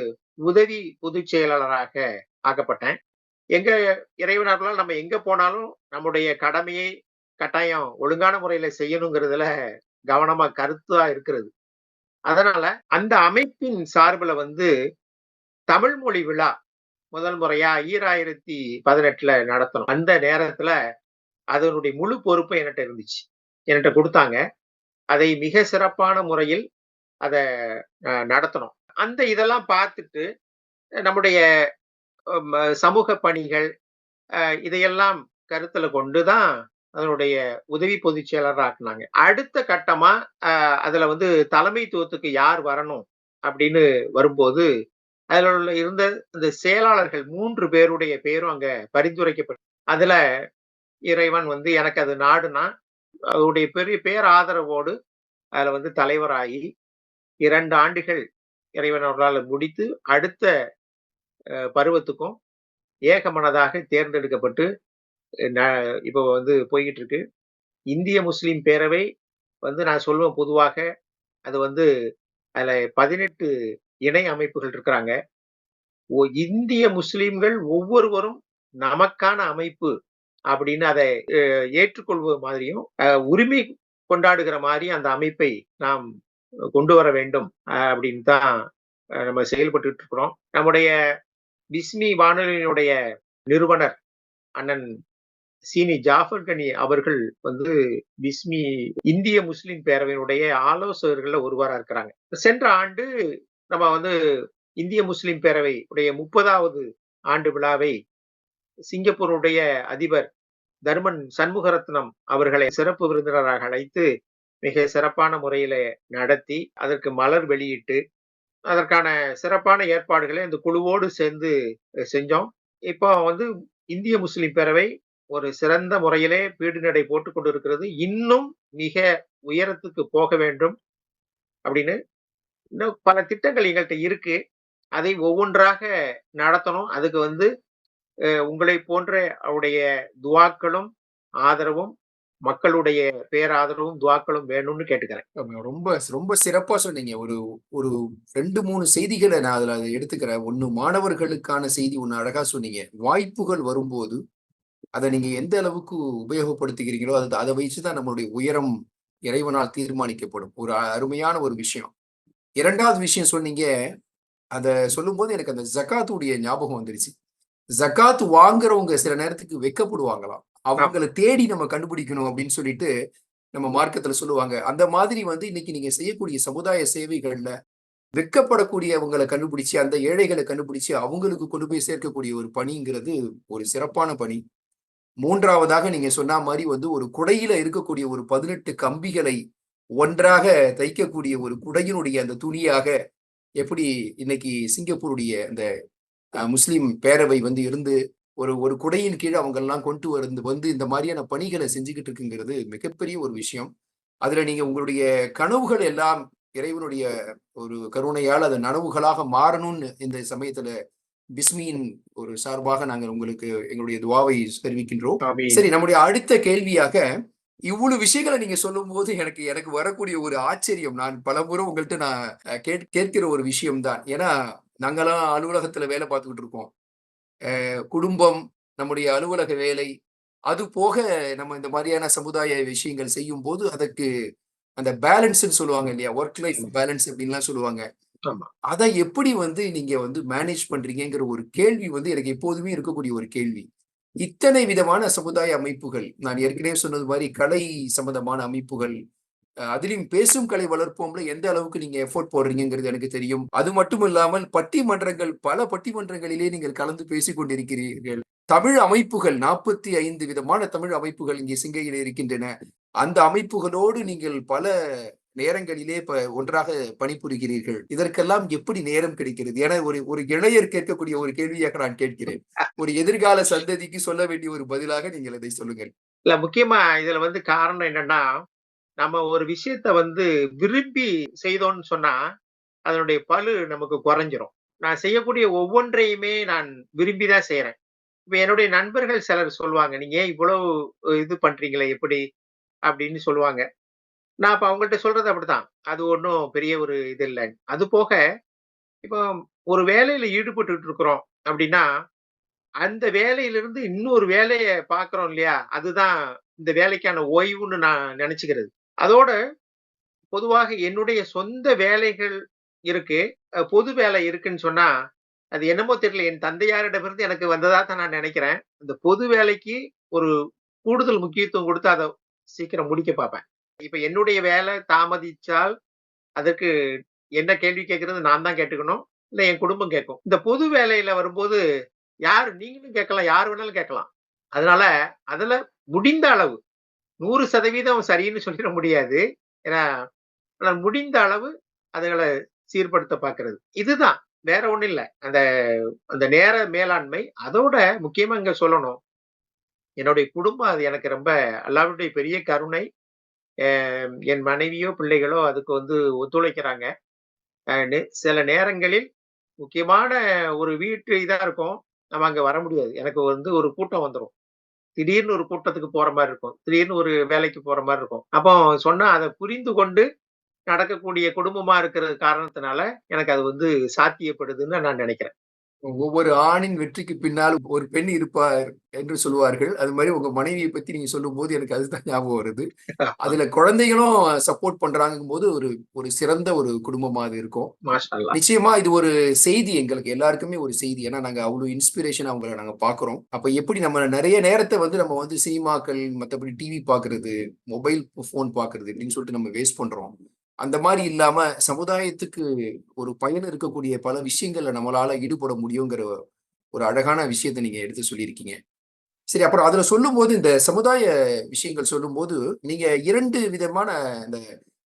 உதவி பொதுச் செயலாளராக ஆக்கப்பட்டேன். எங்க இறைவன் அருளால் நம்ம எங்க போனாலும் நம்முடைய கடமையை கட்டாயம் ஒழுங்கான முறையில செய்யணுங்கிறதுல கவனமா கருத்தா இருக்கிறது. அதனால அந்த அமைப்பின் சார்புல வந்து தமிழ் மொழி விழா முதல் முறையா 2018ல நடத்தணும். அந்த நேரத்துல அதனுடைய முழு பொறுப்பும் என்கிட்ட இருந்துச்சு. என்கிட்ட குடுத்தாங்க. அதை மிக சிறப்பான முறையில் அத நடத்தணும். அந்த இதெல்லாம் பார்த்துட்டு நம்முடைய சமூக பணிகள் இதையெல்லாம் கருத்துல கொண்டு தான் அதனுடைய உதவி பொதுச் செயலரா ஆக்குனாங்க. அடுத்த கட்டமா அதுல வந்து தலைமைத்துவத்துக்கு யார் வரணும் அப்படின்னு வரும்போது, அதுல இருந்த இந்த செயலாளர்கள் 3 பேருடைய பேரும் அங்க பரிந்துரைக்கப்பட்டது. அதுல இறைவன் வந்து எனக்கு அது நாடுனான். அவருடைய பெரிய பேராதரவோடு அதுல வந்து தலைவராகி 2 ஆண்டுகள் இறைவன் அருளால முடித்து, அடுத்த பருவத்துக்கும் ஏகமனதாக தேர்ந்தெடுக்கப்பட்டு ந இப்போ வந்து போய்க்கிட்டு இருக்கு. இந்திய முஸ்லிம் பேரவை வந்து நான் சொல்லுவேன் பொதுவாக, அது வந்து அதுல 18 இணை அமைப்புகள் இருக்கிறாங்க. இந்திய முஸ்லிம்கள் ஒவ்வொருவரும் நமக்கான அமைப்பு அப்படின்னு அதை ஏற்றுக்கொள்வது மாதிரியும் உரிமை கொண்டாடுகிற மாதிரி அந்த அமைப்பை நாம் கொண்டு வர வேண்டும் அப்படின்னு தான் நம்ம செயல்பட்டு இருக்கிறோம். நம்முடைய பிஸ்மி வானொலியினுடைய நிறுவனர் அண்ணன் சீனி ஜாஃபர் கனி அவர்கள் வந்து பிஸ்மி இந்திய முஸ்லிம் பேரவையினுடைய ஆலோசகர்கள்ல ஒருவரா இருக்கிறாங்க. சென்ற ஆண்டு நம்ம வந்து இந்திய முஸ்லிம் பேரவை உடைய 30வது ஆண்டு விழாவை சிங்கப்பூருடைய அதிபர் தர்மன் சண்முகரத்னம் அவர்களை சிறப்பு விருந்தினராக அழைத்து மிக சிறப்பான முறையில நடத்தி அதற்கு மலர் வெளியிட்டு அதற்கான சிறப்பான ஏற்பாடுகளை அந்த குழுவோடு சேர்ந்து செஞ்சோம். இப்போ வந்து இந்திய முஸ்லிம் பேரவை ஒரு சிறந்த முறையிலே பீடு நடை போட்டுக் கொண்டிருக்கிறது. இன்னும் மிக உயரத்துக்கு போக வேண்டும் அப்படின்னு இன்னும் பல திட்டங்கள் எங்கள்ட்ட இருக்கு. அதை ஒவ்வொன்றாக நடத்தணும். அதுக்கு வந்து உங்களை போன்ற அவருடைய துவாக்களும், ஆதரவும், மக்களுடைய பேராதரவும், துவாக்களும் வேணும்னு கேட்டுக்கிறேன். ரொம்ப ரொம்ப சிறப்பா சொன்னீங்க. ஒரு ஒரு 2, 3 செய்திகள நான் அதுல எடுத்துக்கிறேன். ஒண்ணு மாணவர்களுக்கான செய்தி ஒண்ணு அழகா சொன்னீங்க. வாய்ப்புகள் வரும்போது, அத நீங்க எந்த அளவுக்கு உபயோகப்படுத்துகிறீங்களோ, அத வச்சு தான் நம்மளுடைய உயரம் இறைவனால் தீர்மானிக்கப்படும். ஒரு அருமையான ஒரு விஷயம். 2வது விஷயம் சொன்னீங்க. அத சொல்லும்போது எனக்கு அந்த ஜக்காத்துடைய ஞாபகம் வந்துருச்சு. ஜக்காத் வாங்குறவங்க சில நேரத்துக்கு வெட்கப்படுவாங்களாம். அவங்கள தேடி நம்ம கண்டுபிடிக்கணும் அப்படின்னு சொல்லிட்டு நம்ம மார்க்கத்துல சொல்லுவாங்க. அந்த மாதிரி வந்து இன்னைக்கு நீங்க செய்யக்கூடிய சமுதாய சேவைகள்ல வெட்கப்படக்கூடியவங்கள கண்டுபிடிச்சு, அந்த ஏழைகள கண்டுபிடிச்சு அவங்களுக்கு கொண்டு போய் சேர்க்கக்கூடிய ஒரு பணிங்கிறது ஒரு சிறப்பான பணி. 3வதாக நீங்க சொன்னா மாரி வந்து ஒரு குடையில இருக்கக்கூடிய ஒரு 18 கம்பிகளை ஒன்றாக தைக்கக்கூடிய ஒரு குடையினுடைய அந்த துணியாக எப்படி இன்னைக்கு சிங்கப்பூருடைய அந்த முஸ்லிம் பேரவை வந்து இருந்து ஒரு ஒரு குடையின் கீழ் அவங்க எல்லாம் கொண்டு வந்து இந்த மாதிரியான பணிகளை செஞ்சுக்கிட்டு இருக்குங்கிறது மிகப்பெரிய ஒரு விஷயம். அதுல நீங்க உங்களுடைய கனவுகள் எல்லாம் இறைவனுடைய ஒரு கருணையால் அது நனவுகளாக மாறணும்னு இந்த சமயத்துல பிஸ்மியின் ஒரு சார்பாக நாங்கள் உங்களுக்கு எங்களுடைய துவாவை தெரிவிக்கின்றோம். ஆமீன். சரி, நம்முடைய அடுத்த கேள்வியாக இவ்வளவு விஷயங்களை நீங்க சொல்லும்போது எனக்கு எனக்கு வரக்கூடிய ஒரு ஆச்சரியம், நான் பலமுறை உங்கள்ட்ட நான் கேட்கிற ஒரு விஷயம் தான். ஏன்னா நாங்கெல்லாம் அலுவலகத்துல வேலை பார்த்துக்கிட்டு இருக்கோம். குடும்பம், நம்முடைய அலுவலக வேலை, அது போக நம்ம இந்த மாதிரியான சமுதாய விஷயங்கள் செய்யும்போது அதற்கு அந்த பேலன்ஸ்ன்னு சொல்லுவாங்க இல்லையா? ஒர்க் லைஃப் பேலன்ஸ் அப்படின்லாம் சொல்லுவாங்க. ஆமா. அத எப்படி வந்து நீங்க வந்து மேனேஜ் பண்றீங்கங்கிற ஒரு கேள்வி வந்து எனக்கு எப்போதுமே இருக்கக்கூடிய ஒரு கேள்வி. இத்தனை விதமான சமுதாய அமைப்புகள், நான் ஏற்கனவே சொன்னது மாரி கலை சம்பந்தமான அமைப்புகள், அதிலும் பேசும் கலை வளர்ப்போம்ல எந்த அளவுக்கு நீங்க எஃபோர்ட் போடுறீங்கங்கிறது எனக்கு தெரியும். அது மட்டும் இல்லாமல் பட்டிமன்றங்கள், பல பட்டிமன்றங்களிலே நீங்கள் கலந்து பேசிக் கொண்டிருக்கிறீர்கள். தமிழ் அமைப்புகள் 45 விதமான தமிழ் அமைப்புகள் இங்கே சிங்கையில் இருக்கின்றன. அந்த அமைப்புகளோடு நீங்கள் பல நேரங்களிலே ஒன்றாக பணிபுரிகிறீர்கள். இதற்கெல்லாம் எப்படி நேரம் கிடைக்கிறது? என ஒரு ஒரு இளையர் கேட்கக்கூடிய ஒரு கேள்வியாக நான் கேட்கிறேன். ஒரு எதிர்கால சந்ததிக்கு சொல்ல வேண்டிய ஒரு பதிலாக நீங்கள் அதை சொல்லுங்கள். இல்ல முக்கியமா இதுல வந்து காரணம் என்னன்னா, நம்ம ஒரு விஷயத்த வந்து விரும்பி செய்தோம்னு சொன்னா, அதனுடைய பளு நமக்கு குறைஞ்சிரும். நான் செய்யக்கூடிய ஒவ்வொன்றையுமே நான் விரும்பி தான் செய்றேன். இப்ப என்னுடைய நண்பர்கள் சிலர் சொல்லுவாங்க, "நீங்க ஏன் இவ்வளவு இது பண்றீங்களே எப்படி?" அப்படின்னு சொல்லுவாங்க. நான் அப்ப அவங்கள்ட்ட சொல்றது அப்படித்தான். அது ஒண்ணும் பெரிய ஒரு இது இல்ல. அது போக, இப்போ ஒரு வேலையில ஈடுபட்டுட்டு இருக்கிறோம் அப்படின்னா, அந்த வேலையிலிருந்து இன்னொரு வேலைய பார்க்கிறோம் இல்லையா? அதுதான் இந்த வேலைக்கான ஓய்வுன்னு நான் நெனச்சுக்கிறது. அதோட பொதுவாக என்னுடைய சொந்த வேலைகள் இருக்கு. பொது வேலை இருக்குன்னு சொன்னா, அது என்னமோ தெரியல. என் தந்தையாரிடமிருந்து எனக்கு வந்ததா தான் நான் நெனைக்கிறேன். அந்த பொது வேலைக்கு ஒரு கூடுதல் முக்கியத்துவம் குடுத்து அத சீக்கிரம் முடிக்க பார்ப்பேன். இப்ப என்னுடைய வேலை தாமதிச்சால், அதற்கு என்ன கேள்வி கேட்கிறது நான் தான் கேட்டுக்கணும். இல்ல என் குடும்பம் கேட்கும். இந்த பொது வேலையில வரும்போது, நீங்களும் கேட்கலாம். யார் வேணாலும் கேட்கலாம். அதனால, அதுல முடிந்த அளவு 100% சரின்னு சொல்லிட முடியாது. ஏன்னா, ஆனா முடிந்த அளவு அதுகள சீர்படுத்த பார்க்கிறது. இதுதான். வேற ஒண்ணும் இல்ல. அந்த அந்த நேர மேலாண்மை. அதோட முக்கியமா இங்க சொல்லணும். என்னுடைய குடும்பம் அது எனக்கு ரொம்ப அல்லாஹ்வுடைய பெரிய கருணை. அ என் மனைவியோ, பிள்ளைகளோ அதுக்கு வந்து ஒத்துழைக்கிறாங்க. சில நேரங்களில் முக்கியமான ஒரு வீட்டு இதா இருக்கும். நம்ம அங்க வர முடியாது. எனக்கு வந்து ஒரு கூட்டம் வந்துரும். திடீர்னு ஒரு கூட்டத்துக்கு போற மாரி இருக்கும். திடீர்னு ஒரு வேலைக்கு போற மாரி இருக்கும். அப்போ சொன்னா அத புரிந்து கொண்டு நடக்கக்கூடிய குடும்பமா இருக்கிற காரணத்தினால, எனக்கு அது வந்து சாத்தியப்படுதுன்னு நான் நெனைக்கிறேன். ஒவ்வொரு ஆணின் வெற்றிக்கு பின்னால் ஒரு பெண் இருப்பார் என்று சொல்லுவார்கள். அது மாரி உங்க மனைவிய பத்தி நீங்க சொல்லும்போது எனக்கு அதுதான் ஞாபகம் வருது. அதுல குழந்தைகளும் சப்போர்ட் பண்றாங்கங்கும்போது ஒரு ஒரு சிறந்த ஒரு குடும்பமா அது இருக்கும். மாஷா அல்லாஹ். நிச்சயமா இது ஒரு செய்தி எங்களுக்கு எல்லாருக்குமே ஒரு செய்தி. ஏன்னா நாங்க அவ்ளோ இன்ஸ்பிரேஷனா அவங்கள நாங்க பார்க்குறோம். அப்ப எப்படி நம்ம நெறைய நேரத்த வந்து நம்ம வந்து சினிமாக்கள், மத்தபடி டிவி பார்க்குறது, மொபைல் ஃபோன் பார்க்குறது இப்படின்னு சொல்லிட்டு நம்ம வேஸ்ட் பண்றோம். அந்த மாரி இல்லாம சமுதாயத்துக்கு ஒரு பயன் இருக்கக்கூடிய பல விஷயங்கள்ல நம்மளால ஈடுபட முடியுங்கிற ஒரு அழகான விஷயத்த நீங்க எடுத்து சொல்லியிருக்கீங்க. சரி, அப்புறம் அதுல சொல்லும்போது இந்த சமுதாய விஷயங்கள் சொல்லும்போது, நீங்க 2 விதமான இந்த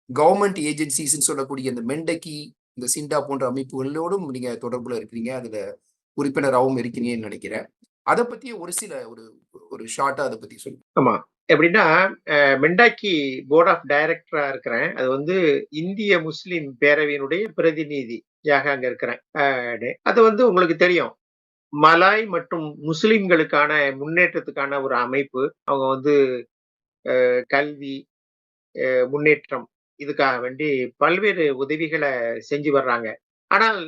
கவர்ன்மென்ட் ஏஜென்சிஸ்ன்னு சொல்லக்கூடிய இந்த மெண்டக்கி, இந்த சிண்டா போன்ற அமைப்புகளோடும் நீங்க தொடர்புல இருக்கிறீங்க. அதுல உறுப்பினராவும் இருக்கிறீங்கன்னு நெனைக்கிறேன். அத பத்தி ஒரு சில ஒரு ஒரு ஷார்ட்டா அத பத்தி சொல்லுங்க. ஆமா. எப்படின்னா, மெண்டாக்கி போர்ட் ஆஃப் டைரக்டரா இருக்கிறேன். அது வந்து இந்திய முஸ்லிம் பேரவையினுடைய பிரதிநிதியாக அங்க இருக்கிறேன். அது வந்து உங்களுக்கு தெரியும். மலாய் மற்றும் முஸ்லிம்களுக்கான முன்னேற்றத்துக்கான ஒரு அமைப்பு. அவங்க வந்து கல்வி, முன்னேற்றம் இதுக்காக வேண்டி பல்வேறு உதவிகள செஞ்சு வர்றாங்க. ஆனால்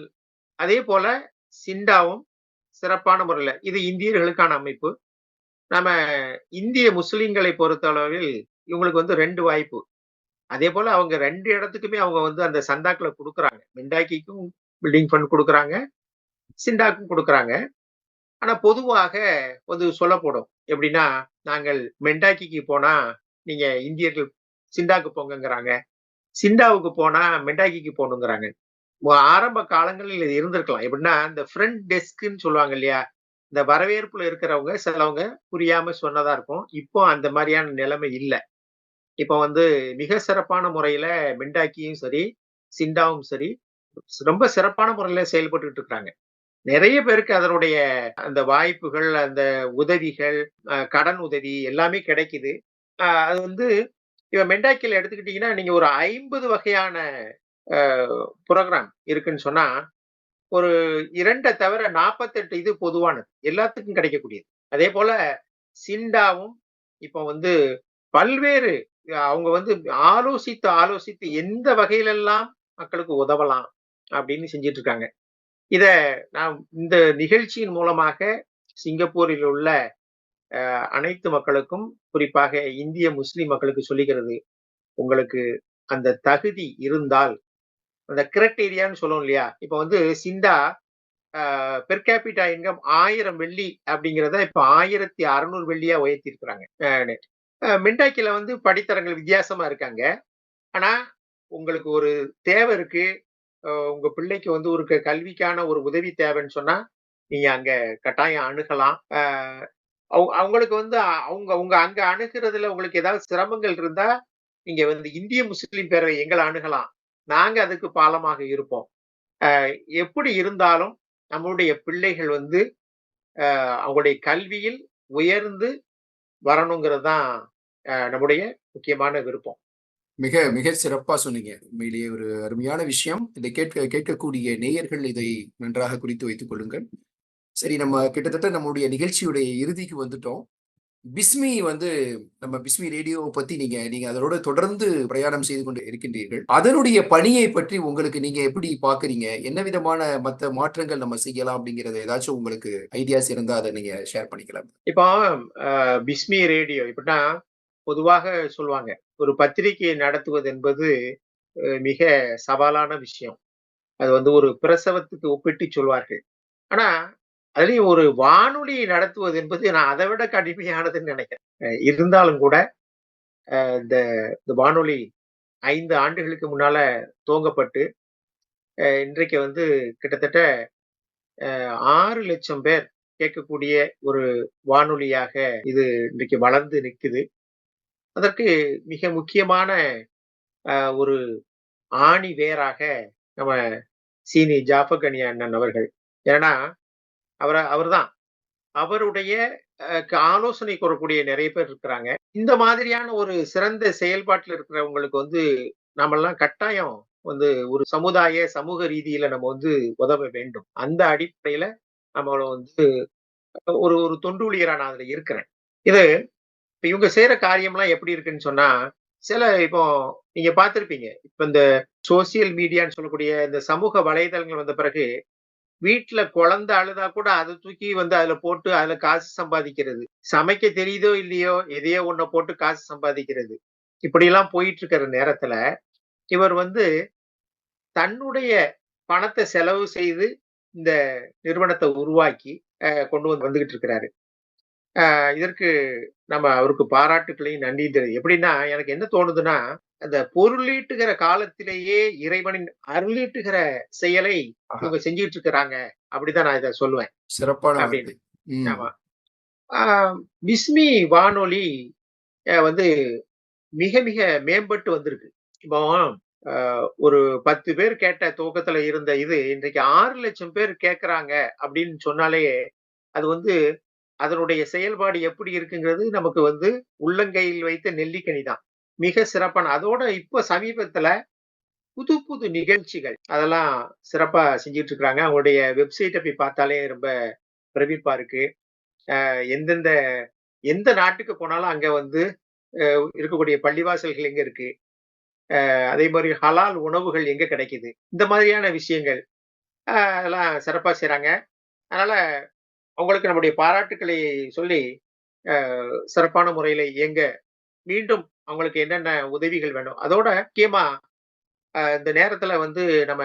அதே போல சிண்டாவும் சிறப்பான முறையில இது இந்தியர்களுக்கான அமைப்பு. நம்ம இந்திய முஸ்லிம்களை பொறுத்தளவில் இவங்களுக்கு வந்து 2 வாய்ப்பு. அதேபோல அவங்க 2 இடத்துக்குமே அவங்க வந்து அந்த சந்தாக்கள குடுக்குறாங்க. மிண்டாக்கிக்கும் பில்டிங் ஃபண்ட் குடுக்குறாங்க. சிண்டாக்கும் குடுக்குறாங்க. ஆனா பொதுவாக வந்து சொல்லப்படும். எப்படின்னா, நாங்கள் மெண்டாக்கிக்கு போனா, நீங்க இந்தியர்கள் சிண்டாக்கு போங்கங்கிறாங்க. சிண்டாவுக்கு போனா மெண்டாக்கிக்கு போணுங்கிறாங்க. ஆரம்ப காலங்களில் இது இருந்திருக்கலாம். எப்படின்னா, இந்த ஃப்ரண்ட் டெஸ்க்ன்னு சொல்லுவாங்க இல்லையா? இந்த வரவேற்புல இருக்கிறவங்க சிலவங்க புரியாம சொன்னதா இருக்கும். இப்போ அந்த மாரியான நிலைமை இல்ல. இப்ப வந்து மிக சிறப்பான முறையில மிண்டாக்கியும் சரி, சிண்டாவும் சரி, ரொம்ப சிறப்பான முறையில செயல்பட்டுட்டு இருக்காங்க. நெறைய பேருக்கு அதனுடைய அந்த வாய்ப்புகள், அந்த உதவிகள், கடன் உதவி எல்லாமே கிடைக்குது. அது வந்து இப்ப மெண்டாக்கில எடுத்துக்கிட்டீங்கன்னா, நீங்க ஒரு 50 வகையான அ புரோகிராம் இருக்குன்னு சொன்னா, ஒரு 2 தவிர 48 இது பொதுவானது. எல்லாத்துக்கும் கிடைக்கக்கூடியது. அதேபோல சிண்டாவும் இப்ப வந்து பல்வேறு அவங்க வந்து ஆலோசித்து, ஆலோசித்து எந்த வகையிலெல்லாம் மக்களுக்கு உதவலாம் அப்படின்னு செஞ்சுட்டு இருக்காங்க. இத நான் இந்த நிகழ்ச்சியின் மூலமாக சிங்கப்பூரில் உள்ள அனைத்து மக்களுக்கும், குறிப்பாக இந்திய முஸ்லிம் மக்களுக்கு சொல்லிக்கிறது, உங்களுக்கு அந்த தகுதி இருந்தால், அந்த கிரைட்டீரியான்னு சொல்லுவோம் இல்லையா? இப்ப வந்து சிண்டா பெர் கேபிட்டா இன்கம் 1000 வெள்ளி அப்படிங்கிறத இப்ப 1600 வெள்ளியா உயர்த்தியிருக்கிறாங்க. மின்டாக்கில வந்து படித்தரங்கள் வித்தியாசமா இருக்காங்க. ஆனா, உங்களுக்கு ஒரு தேவை இருக்கு. உங்க பிள்ளைக்கு வந்து ஒரு கல்விக்கான ஒரு உதவி தேவைன்னு சொன்னா, நீங்க அங்க கட்டாயம் அணுகலாம். அவங்களுக்கு வந்து அவங்க உங்க அங்க அணுகுறதுல உங்களுக்கு ஏதாவது சிரமங்கள் இருந்தா, நீங்க வந்து இந்திய முஸ்லிம் பேரவை எங்கள அணுகலாம். நாங்க அதுக்கு பாலமாக இருப்போம். எப்படி இருந்தாலும் நம்மளுடைய பிள்ளைகள் வந்து அவங்களுடைய கல்வியில் உயர்ந்து வரணுங்கிறது தான் நம்முடைய முக்கியமான விருப்பம். மிக மிக சிறப்பா சொன்னீங்க. உண்மையிலேயே ஒரு அருமையான விஷயம். இதை கேட்கக்கூடிய நேயர்கள் இதை நன்றாக குறித்து வைத்துக் கொள்ளுங்கள். சரி, நம்ம கிட்டத்தட்ட நம்முடைய நிகழ்ச்சியுடைய இறுதிக்கு வந்துட்டோம். பிஸ்மி வந்து நம்ம பிஸ்மி ரேடியோவ பத்தி நீங்க நீங்க அதனோட தொடர்ந்து பிரயாணம் செய்து கொண்டு இருக்கின்றீர்கள். அதனுடைய பணியை பற்றி உங்களுக்கு நீங்க எப்படி பார்க்கிறீங்க? என்ன விதமான மத்த மாற்றங்கள் நம்ம செய்யலாம் அப்படிங்கிறது ஏதாச்சும் உங்களுக்கு ஐடியாஸ் இருந்தா அத நீங்க ஷேர் பண்ணிக்கலாம். இப்போ பிஸ்மி ரேடியோ எப்படின்னா, பொதுவாக சொல்லுவாங்க. ஒரு பத்திரிகையை நடத்துவது என்பது மிக சவாலான விஷயம். அது வந்து ஒரு பிரசவத்துக்கு ஒப்பிட்டு சொல்வார்கள். ஆனா, அதுலயும் ஒரு வானொலி நடத்துவது என்பது நான் அத விட கடுமையானதுன்னு நெனைக்கிறேன். இருந்தாலும் கூட இந்த இந்த வானொலி 5 ஆண்டுகளுக்கு முன்னால துவங்கப்பட்டு, இன்றைக்கு வந்து கிட்டத்தட்ட 6,00,000 பேர் கேட்கக்கூடிய ஒரு வானொலியாக இது இன்றைக்கு வளர்ந்து நிக்குது. அதற்கு மிக முக்கியமான ஒரு ஆணி வேராக நம்ம சீனி ஜாஃபர் கனி அண்ணன் அவர்கள். ஏன்னா, அவர்தான். அவருடைய ஆலோசனை கூறக்கூடிய நெறைய பேர் இருக்கிறாங்க. இந்த மாதிரியான ஒரு சிறந்த செயல்பாட்டுல இருக்கிறவங்களுக்கு வந்து நாமெல்லாம் கட்டாயம் வந்து ஒரு சமூக ரீதியில நம்ம வந்து உதவ வேண்டும். அந்த அடிப்படையில நம்மள வந்து ஒரு ஒரு தொண்டு ஊழியரா நான் அதுல இருக்கிறேன். இது இப்ப இவங்க செய்யற காரியம்லாம் எப்படி இருக்குன்னு சொன்னா, சில இப்போ நீங்க பார்த்திருப்பீங்க. இப்ப இந்த சோசியல் மீடியான்னு சொல்லக்கூடிய இந்த சமூக வலைதளங்கள் வந்த பிறகு, வீட்ல குழந்தை அழுதா கூட அத தூக்கி வந்து அதுல போட்டு அதுல காசு சம்பாதிக்கிறது. சமைக்க தெரியுதோ இல்லையோ, எதையோ ஒண்ண போட்டு காசு சம்பாதிக்கிறது. இப்படியெல்லாம் போயிட்டு இருக்கிற நேரத்துல, இவர் வந்து தன்னுடைய பணத்த செலவு செய்து இந்த நிறுவனத்த உருவாக்கி கொண்டு வந்துகிட்டு இருக்கிறாரு. இதற்கு நம்ம அவருக்கு பாராட்டுக்களையும் நன்றியும் எப்படின்னா, எனக்கு என்ன தோணுதுன்னா, அந்த பொருளீட்டுகிற காலத்திலேயே இறைவனின் அருளீட்டுகிற செயலை ஆஹா! இவங்க செஞ்சுட்டு இருக்கிறாங்க. அப்படிதான் நான் இத சொல்லுவேன். சிறப்பான அப்படின்னு. வார்த்தை. ம். ஆமா. ஆ பிஸ்மி வானொலி வந்து மிக மிக மேம்பட்டு வந்திருக்கு. இப்போ அ ஒரு 10 பேர் கேட்ட துவக்கத்துல இருந்த இது, இன்றைக்கு 6,00,000 பேர் கேட்கறாங்க அப்படின்னு சொன்னாலே, அது வந்து அதனுடைய செயல்பாடு எப்படி இருக்குங்கிறது நமக்கு வந்து உள்ளங்கையில் வைத்த நெல்லிக்கனி தான். மிக சிறப்பான அதோட இப்ப சமீபத்துல புது புது நிகழ்ச்சிகள் அதெல்லாம் சிறப்பா செஞ்சுட்டு இருக்கிறாங்க. அவங்களுடைய வெப்சைட்ட போய் பார்த்தாலே ரொம்ப பிரமிப்பா இருக்கு. எந்தெந்த எந்த நாட்டுக்கு போனாலும் அங்க வந்து இருக்கக்கூடிய பள்ளிவாசல்கள் எங்க இருக்கு? அதே மாரி ஹலால் உணவுகள் எங்க கிடைக்குது? இந்த மாதிரியான விஷயங்கள் அதெல்லாம் சிறப்பா செய்றாங்க. அதனால அவங்களுக்கு நம்முடைய பாராட்டுக்களை சொல்லி, அ சிறப்பான முறையில இயங்க மீண்டும் அவங்களுக்கு என்னென்ன உதவிகள் வேணும்? அதோட முக்கியமா இந்த நேரத்துல வந்து நம்ம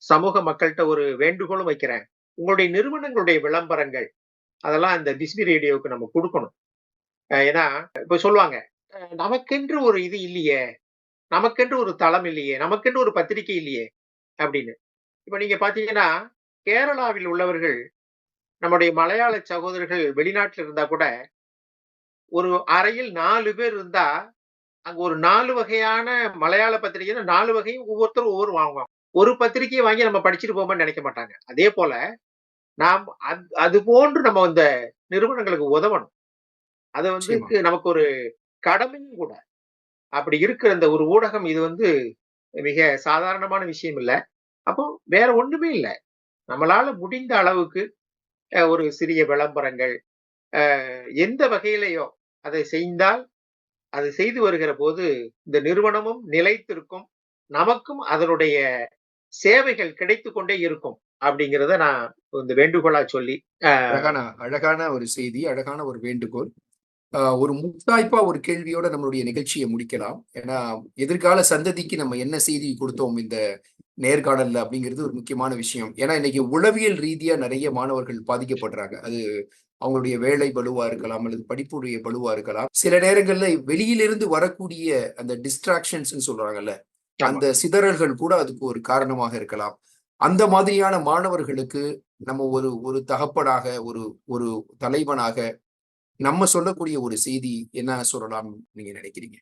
சமூக மக்கள்ட்ட ஒரு வேண்டுகோளும் வைக்கிறேன். உங்களுடைய நிறுவனங்களுடைய விளம்பரங்கள், அதெல்லாம் இந்த பிஸ்மி ரேடியோவுக்கு நம்ம குடுக்கணும். ஏன்னா, இப்ப சொல்லுவாங்க, நமக்கென்று ஒரு இது இல்லையே! நமக்கென்று ஒரு தளம் இல்லையே! நமக்கென்று ஒரு பத்திரிக்கை இல்லையே!" அப்படின்னு. இப்ப நீங்க பார்த்தீங்கன்னா, கேரளாவில் உள்ளவர்கள், நம்முடைய மலையாள சகோதரர்கள் வெளிநாட்டுல இருந்தா கூட, ஒரு அறையில் 4 பேர் இருந்தா, அங்க ஒரு 4 வகையான மலையாள பத்திரிகைன்னா 4 வகையும் ஒவ்வொருத்தரும் ஒவ்வொரு வாங்குவாங்க. ஒரு பத்திரிக்கைய வாங்கி நம்ம படிச்சுட்டு போவோம்ன்னு நெனைக்க மாட்டாங்க. அதே போல, நாம் அது போன்று நம்ம இந்த நிறுவனங்களுக்கு உதவணும். அது வந்து நிச்சயமா. நமக்கு ஒரு கடமையும் கூட. அப்படி இருக்கிற இந்த ஒரு ஊடகம் இது வந்து மிக சாதாரணமான விஷயம் இல்ல. அப்போ வேற ஒண்ணுமே இல்ல. நம்மளால முடிந்த அளவுக்கு ஒரு சிறிய விளம்பரங்கள், எந்த வகையிலயோ அதை செய்தால், அதை செய்து வருகிற போது, இந்த நிறுவனமும் நிலைத்திருக்கும். நமக்கும் அதனுடைய சேவைகள் கிடைத்துக் கொண்டே இருக்கும். அப்படிங்கிறத நான் இந்த வேண்டுகோளா சொல்லி, அ அழகான அழகான ஒரு செய்தி, அழகான ஒரு வேண்டுகோள். ஒரு முத்தாய்ப்பா ஒரு கேள்வியோட நம்மளுடைய நிகழ்ச்சிய முடிக்கலாம். ஏன்னா, எதிர்கால சந்ததிக்கு நம்ம என்ன செய்தி குடுத்தோம் இந்த நேர்காணல்ல அப்படிங்கிறது ஒரு முக்கியமான விஷயம். ஏன்னா, இன்னைக்கு உளவியல் ரீதியா நெறைய மாணவர்கள் பாதிக்கப்படுறாங்க. அது அவங்களுடைய வேலை பளுவா இருக்கலாம், அல்லது படிப்புடைய பளுவா இருக்கலாம். சில நேரங்கள்ல வெளியிலிருந்து வரக்கூடிய அந்த டிஸ்ட்ராக்ஷன்ஸ்ன்னு சொல்றாங்கல்ல, ஆமா. அந்த சிதறல்கள் கூட அதுக்கு ஒரு காரணமாக இருக்கலாம். அந்த மாதிரியான மாணவர்களுக்கு நம்ம ஒரு ஒரு தகப்பனாக, ஒரு ஒரு தலைவனாக நம்ம சொல்லக்கூடிய ஒரு செய்தி என்ன சொல்லலாம்னு நீங்க நினைக்கிறீங்க?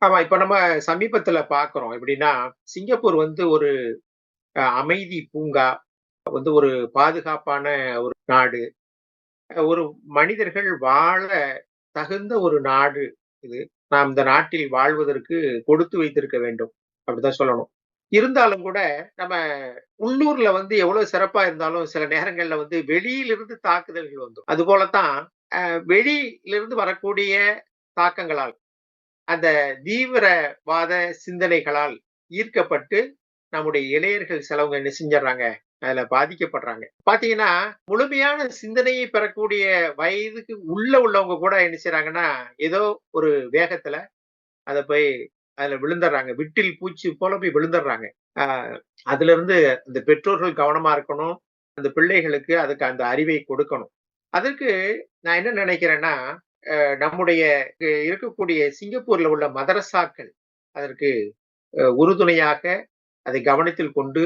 ஆமா. இப்ப நம்ம சமீபத்துல பார்க்கிறோம். எப்படின்னா, சிங்கப்பூர் வந்து ஒரு அமைதி பூங்கா, வந்து ஒரு பாதுகாப்பான ஒரு நாடு. ஒரு மனிதர்கள் வாழ தகுந்த ஒரு நாடு இது. நாம் இந்த நாட்டில் வாழ்வதற்கு கொடுத்து வைத்திருக்க வேண்டும். அப்படித்தான் சொல்லணும். இருந்தாலும் கூட நம்ம உள்ளூர்ல வந்து எவ்வளவு சிறப்பா இருந்தாலும் சில நேரங்கள்ல வந்து வெளியிலிருந்து தாக்குதல்கள் வந்துரும். அதுபோலத்தான் வெளியிலிருந்து வரக்கூடிய தாக்கங்களால், அந்த தீவிரவாத சிந்தனைகளால் ஈர்க்கப்பட்டு நம்முடைய இளையர்கள் சிலவங்க என்ன செஞ்சர்றாங்க, அதுல பாதிக்கப்படுறாங்க. பாத்தீங்கன்னா, முழுமையான சிந்தனையை பெறக்கூடிய வயதுக்கு உள்ளவங்க கூட என்ன செய்றாங்கன்னா, ஏதோ ஒரு வேகத்துல அத போய் அதுல விழுந்தர்றாங்க. விட்டில் பூச்சி போல போய் விழுந்தர்றாங்க. அ அதிலிருந்து அந்த பெற்றோர்கள் கவனமா இருக்கணும். அந்த பிள்ளைகளுக்கு அதுக்கு அந்த அறிவை கொடுக்கணும். அதற்கு நான் என்ன நினைக்கிறேன்னா, நம்முடைய இருக்கக்கூடிய சிங்கப்பூர்ல உள்ள மதரஸாக்கள் அதற்கு உறுதுணையாக அதை கவனத்தில் கொண்டு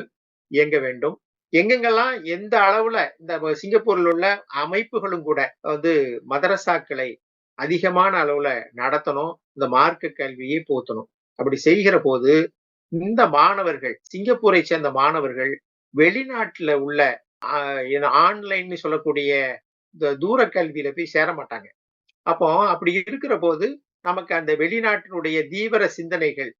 இயங்க வேண்டும். எங்கெங்கெல்லாம் எந்த அளவுல இந்த சிங்கப்பூர்ல உள்ள அமைப்புகளும் கூட வந்து மதரஸாக்களை அதிகமான அளவுல நடத்தணும். இந்த மார்க்க கல்வியை புகுத்தணும். அப்படி செய்கிற போது, இந்த மாணவர்கள் சிங்கப்பூரை சேர்ந்த மாணவர்கள் வெளிநாட்டுல உள்ள அ ஆன்லைன்னு சொல்லக்கூடிய இந்த தூர கல்வியில போய் சேர மாட்டாங்க. அப்போ அப்படி இருக்கிற போது, நமக்கு அந்த வெளிநாட்டினுடைய தீவிர சிந்தனைகள்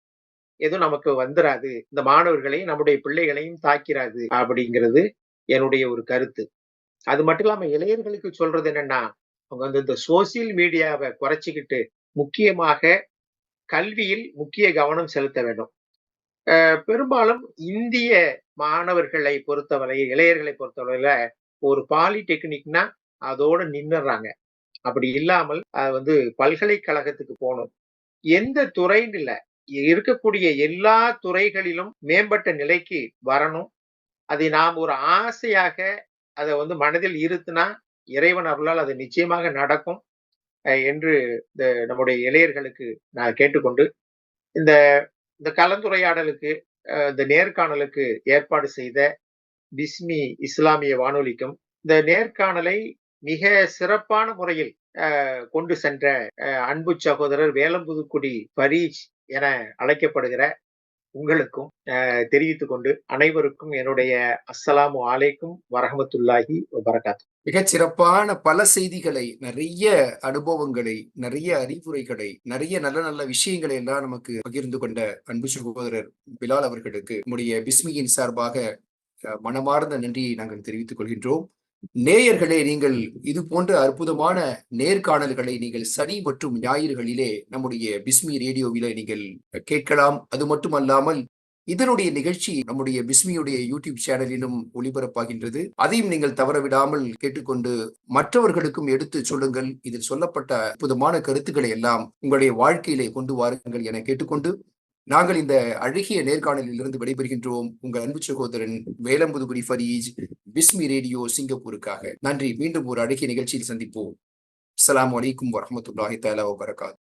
எதுவும் நமக்கு வந்துராது. இந்த மாணவர்களையும், நம்முடைய பிள்ளைகளையும் தாக்கிறாது அப்படிங்கிறது என்னுடைய ஒரு கருத்து. அது மட்டும் இல்லாம இளையர்களுக்கு சொல்றது என்னன்னா, அவங்க வந்து இந்த சோசியல் மீடியாவ குறைச்சுக்கிட்டு, முக்கியமாக கல்வியில் முக்கிய கவனம் செலுத்த வேண்டும். பெரும்பாலும் இந்திய மாணவர்களை பொறுத்தவரை, இளையர்களை பொறுத்தவரையில ஒரு பாலிடெக்னிக்னா அதோட நின்னுறாங்க. அப்படி இல்லாமல் பல்கலைக்கழகத்துக்கு போணும். எந்த துறைன்னு இல்ல. இருக்கக்கூடிய எல்லா துறைகளிலும் மேம்பட்ட நிலைக்கு வரணும். அதை நாம் ஒரு ஆசையாக மனதில் இருத்தினா, இறைவன் அருளால் அது நிச்சயமாக நடக்கும் என்று நம்முடைய இளையர்களுக்கு நான் கேட்டுக்கொண்டு, இந்த இந்த கலந்துரையாடலுக்கு இந்த நேர்காணலுக்கு ஏற்பாடு செய்த பிஸ்மி இஸ்லாமிய வானொலிக்கும், இந்த நேர்காணலை மிக சிறப்பான முறையில் கொண்டு சென்ற அன்பு சகோதரர் வேலம்புதுக்குடி பரீஜ் என அழைக்கப்படுகிற உங்களுக்கும் தெரிவித்துக் கொண்டு, அனைவருக்கும் என்னுடைய அஸ்ஸலாமு அலைக்கும் வரஹ்மத்துல்லாஹி வபரகாத்து. மிகச் சிறப்பான பல செய்திகளை, நிறைய அனுபவங்களை, நிறைய அறிவுரைகளை, நிறைய நல்ல நல்ல விஷயங்களை எல்லாம் நமக்கு பகிர்ந்து கொண்ட அன்பு சகோதரர் பிலால் அவர்களுக்கு நம்முடைய பிஸ்மியின் சார்பாக மனமார்ந்த நன்றியை நாங்கள் தெரிவித்துக் கொள்கின்றோம். நேயர்களே, நீங்கள் இது போன்ற அற்புதமான நேர்காணல்களை நீங்கள் சனி மற்றும் ஞாயிறுகளிலே நம்முடைய பிஸ்மி ரேடியோவிலே நீங்கள் கேட்கலாம். அது மட்டுமல்லாமல் இதனுடைய நிகழ்ச்சி நம்முடைய பிஸ்மியுடைய யூடியூப் சேனலிலும் ஒளிபரப்பாகின்றது. அதையும் நீங்கள் தவறவிடாமல் கேட்டுக்கொண்டு மற்றவர்களுக்கும் எடுத்து சொல்லுங்கள். இதில் சொல்லப்பட்ட அற்புதமான கருத்துக்களை எல்லாம் உங்களுடைய வாழ்க்கையிலே கொண்டு வாருங்கள் என கேட்டுக்கொண்டு, நாங்கள் இந்த அழகிய நேர்காணலில் இருந்து விடைபெறுகின்றோம். உங்கள் அன்பு சகோதரன் வேலம்புதுகுடி ஃபரீஜ், பிஸ்மி ரேடியோ சிங்கப்பூருக்காக. நன்றி. மீண்டும் ஒரு அழகிய நிகழ்ச்சியில் சந்திப்போம். அஸ்ஸலாமு அலைக்கும் வரஹ்மத்துல்லாஹி தஆலா வபரகாத்துஹு.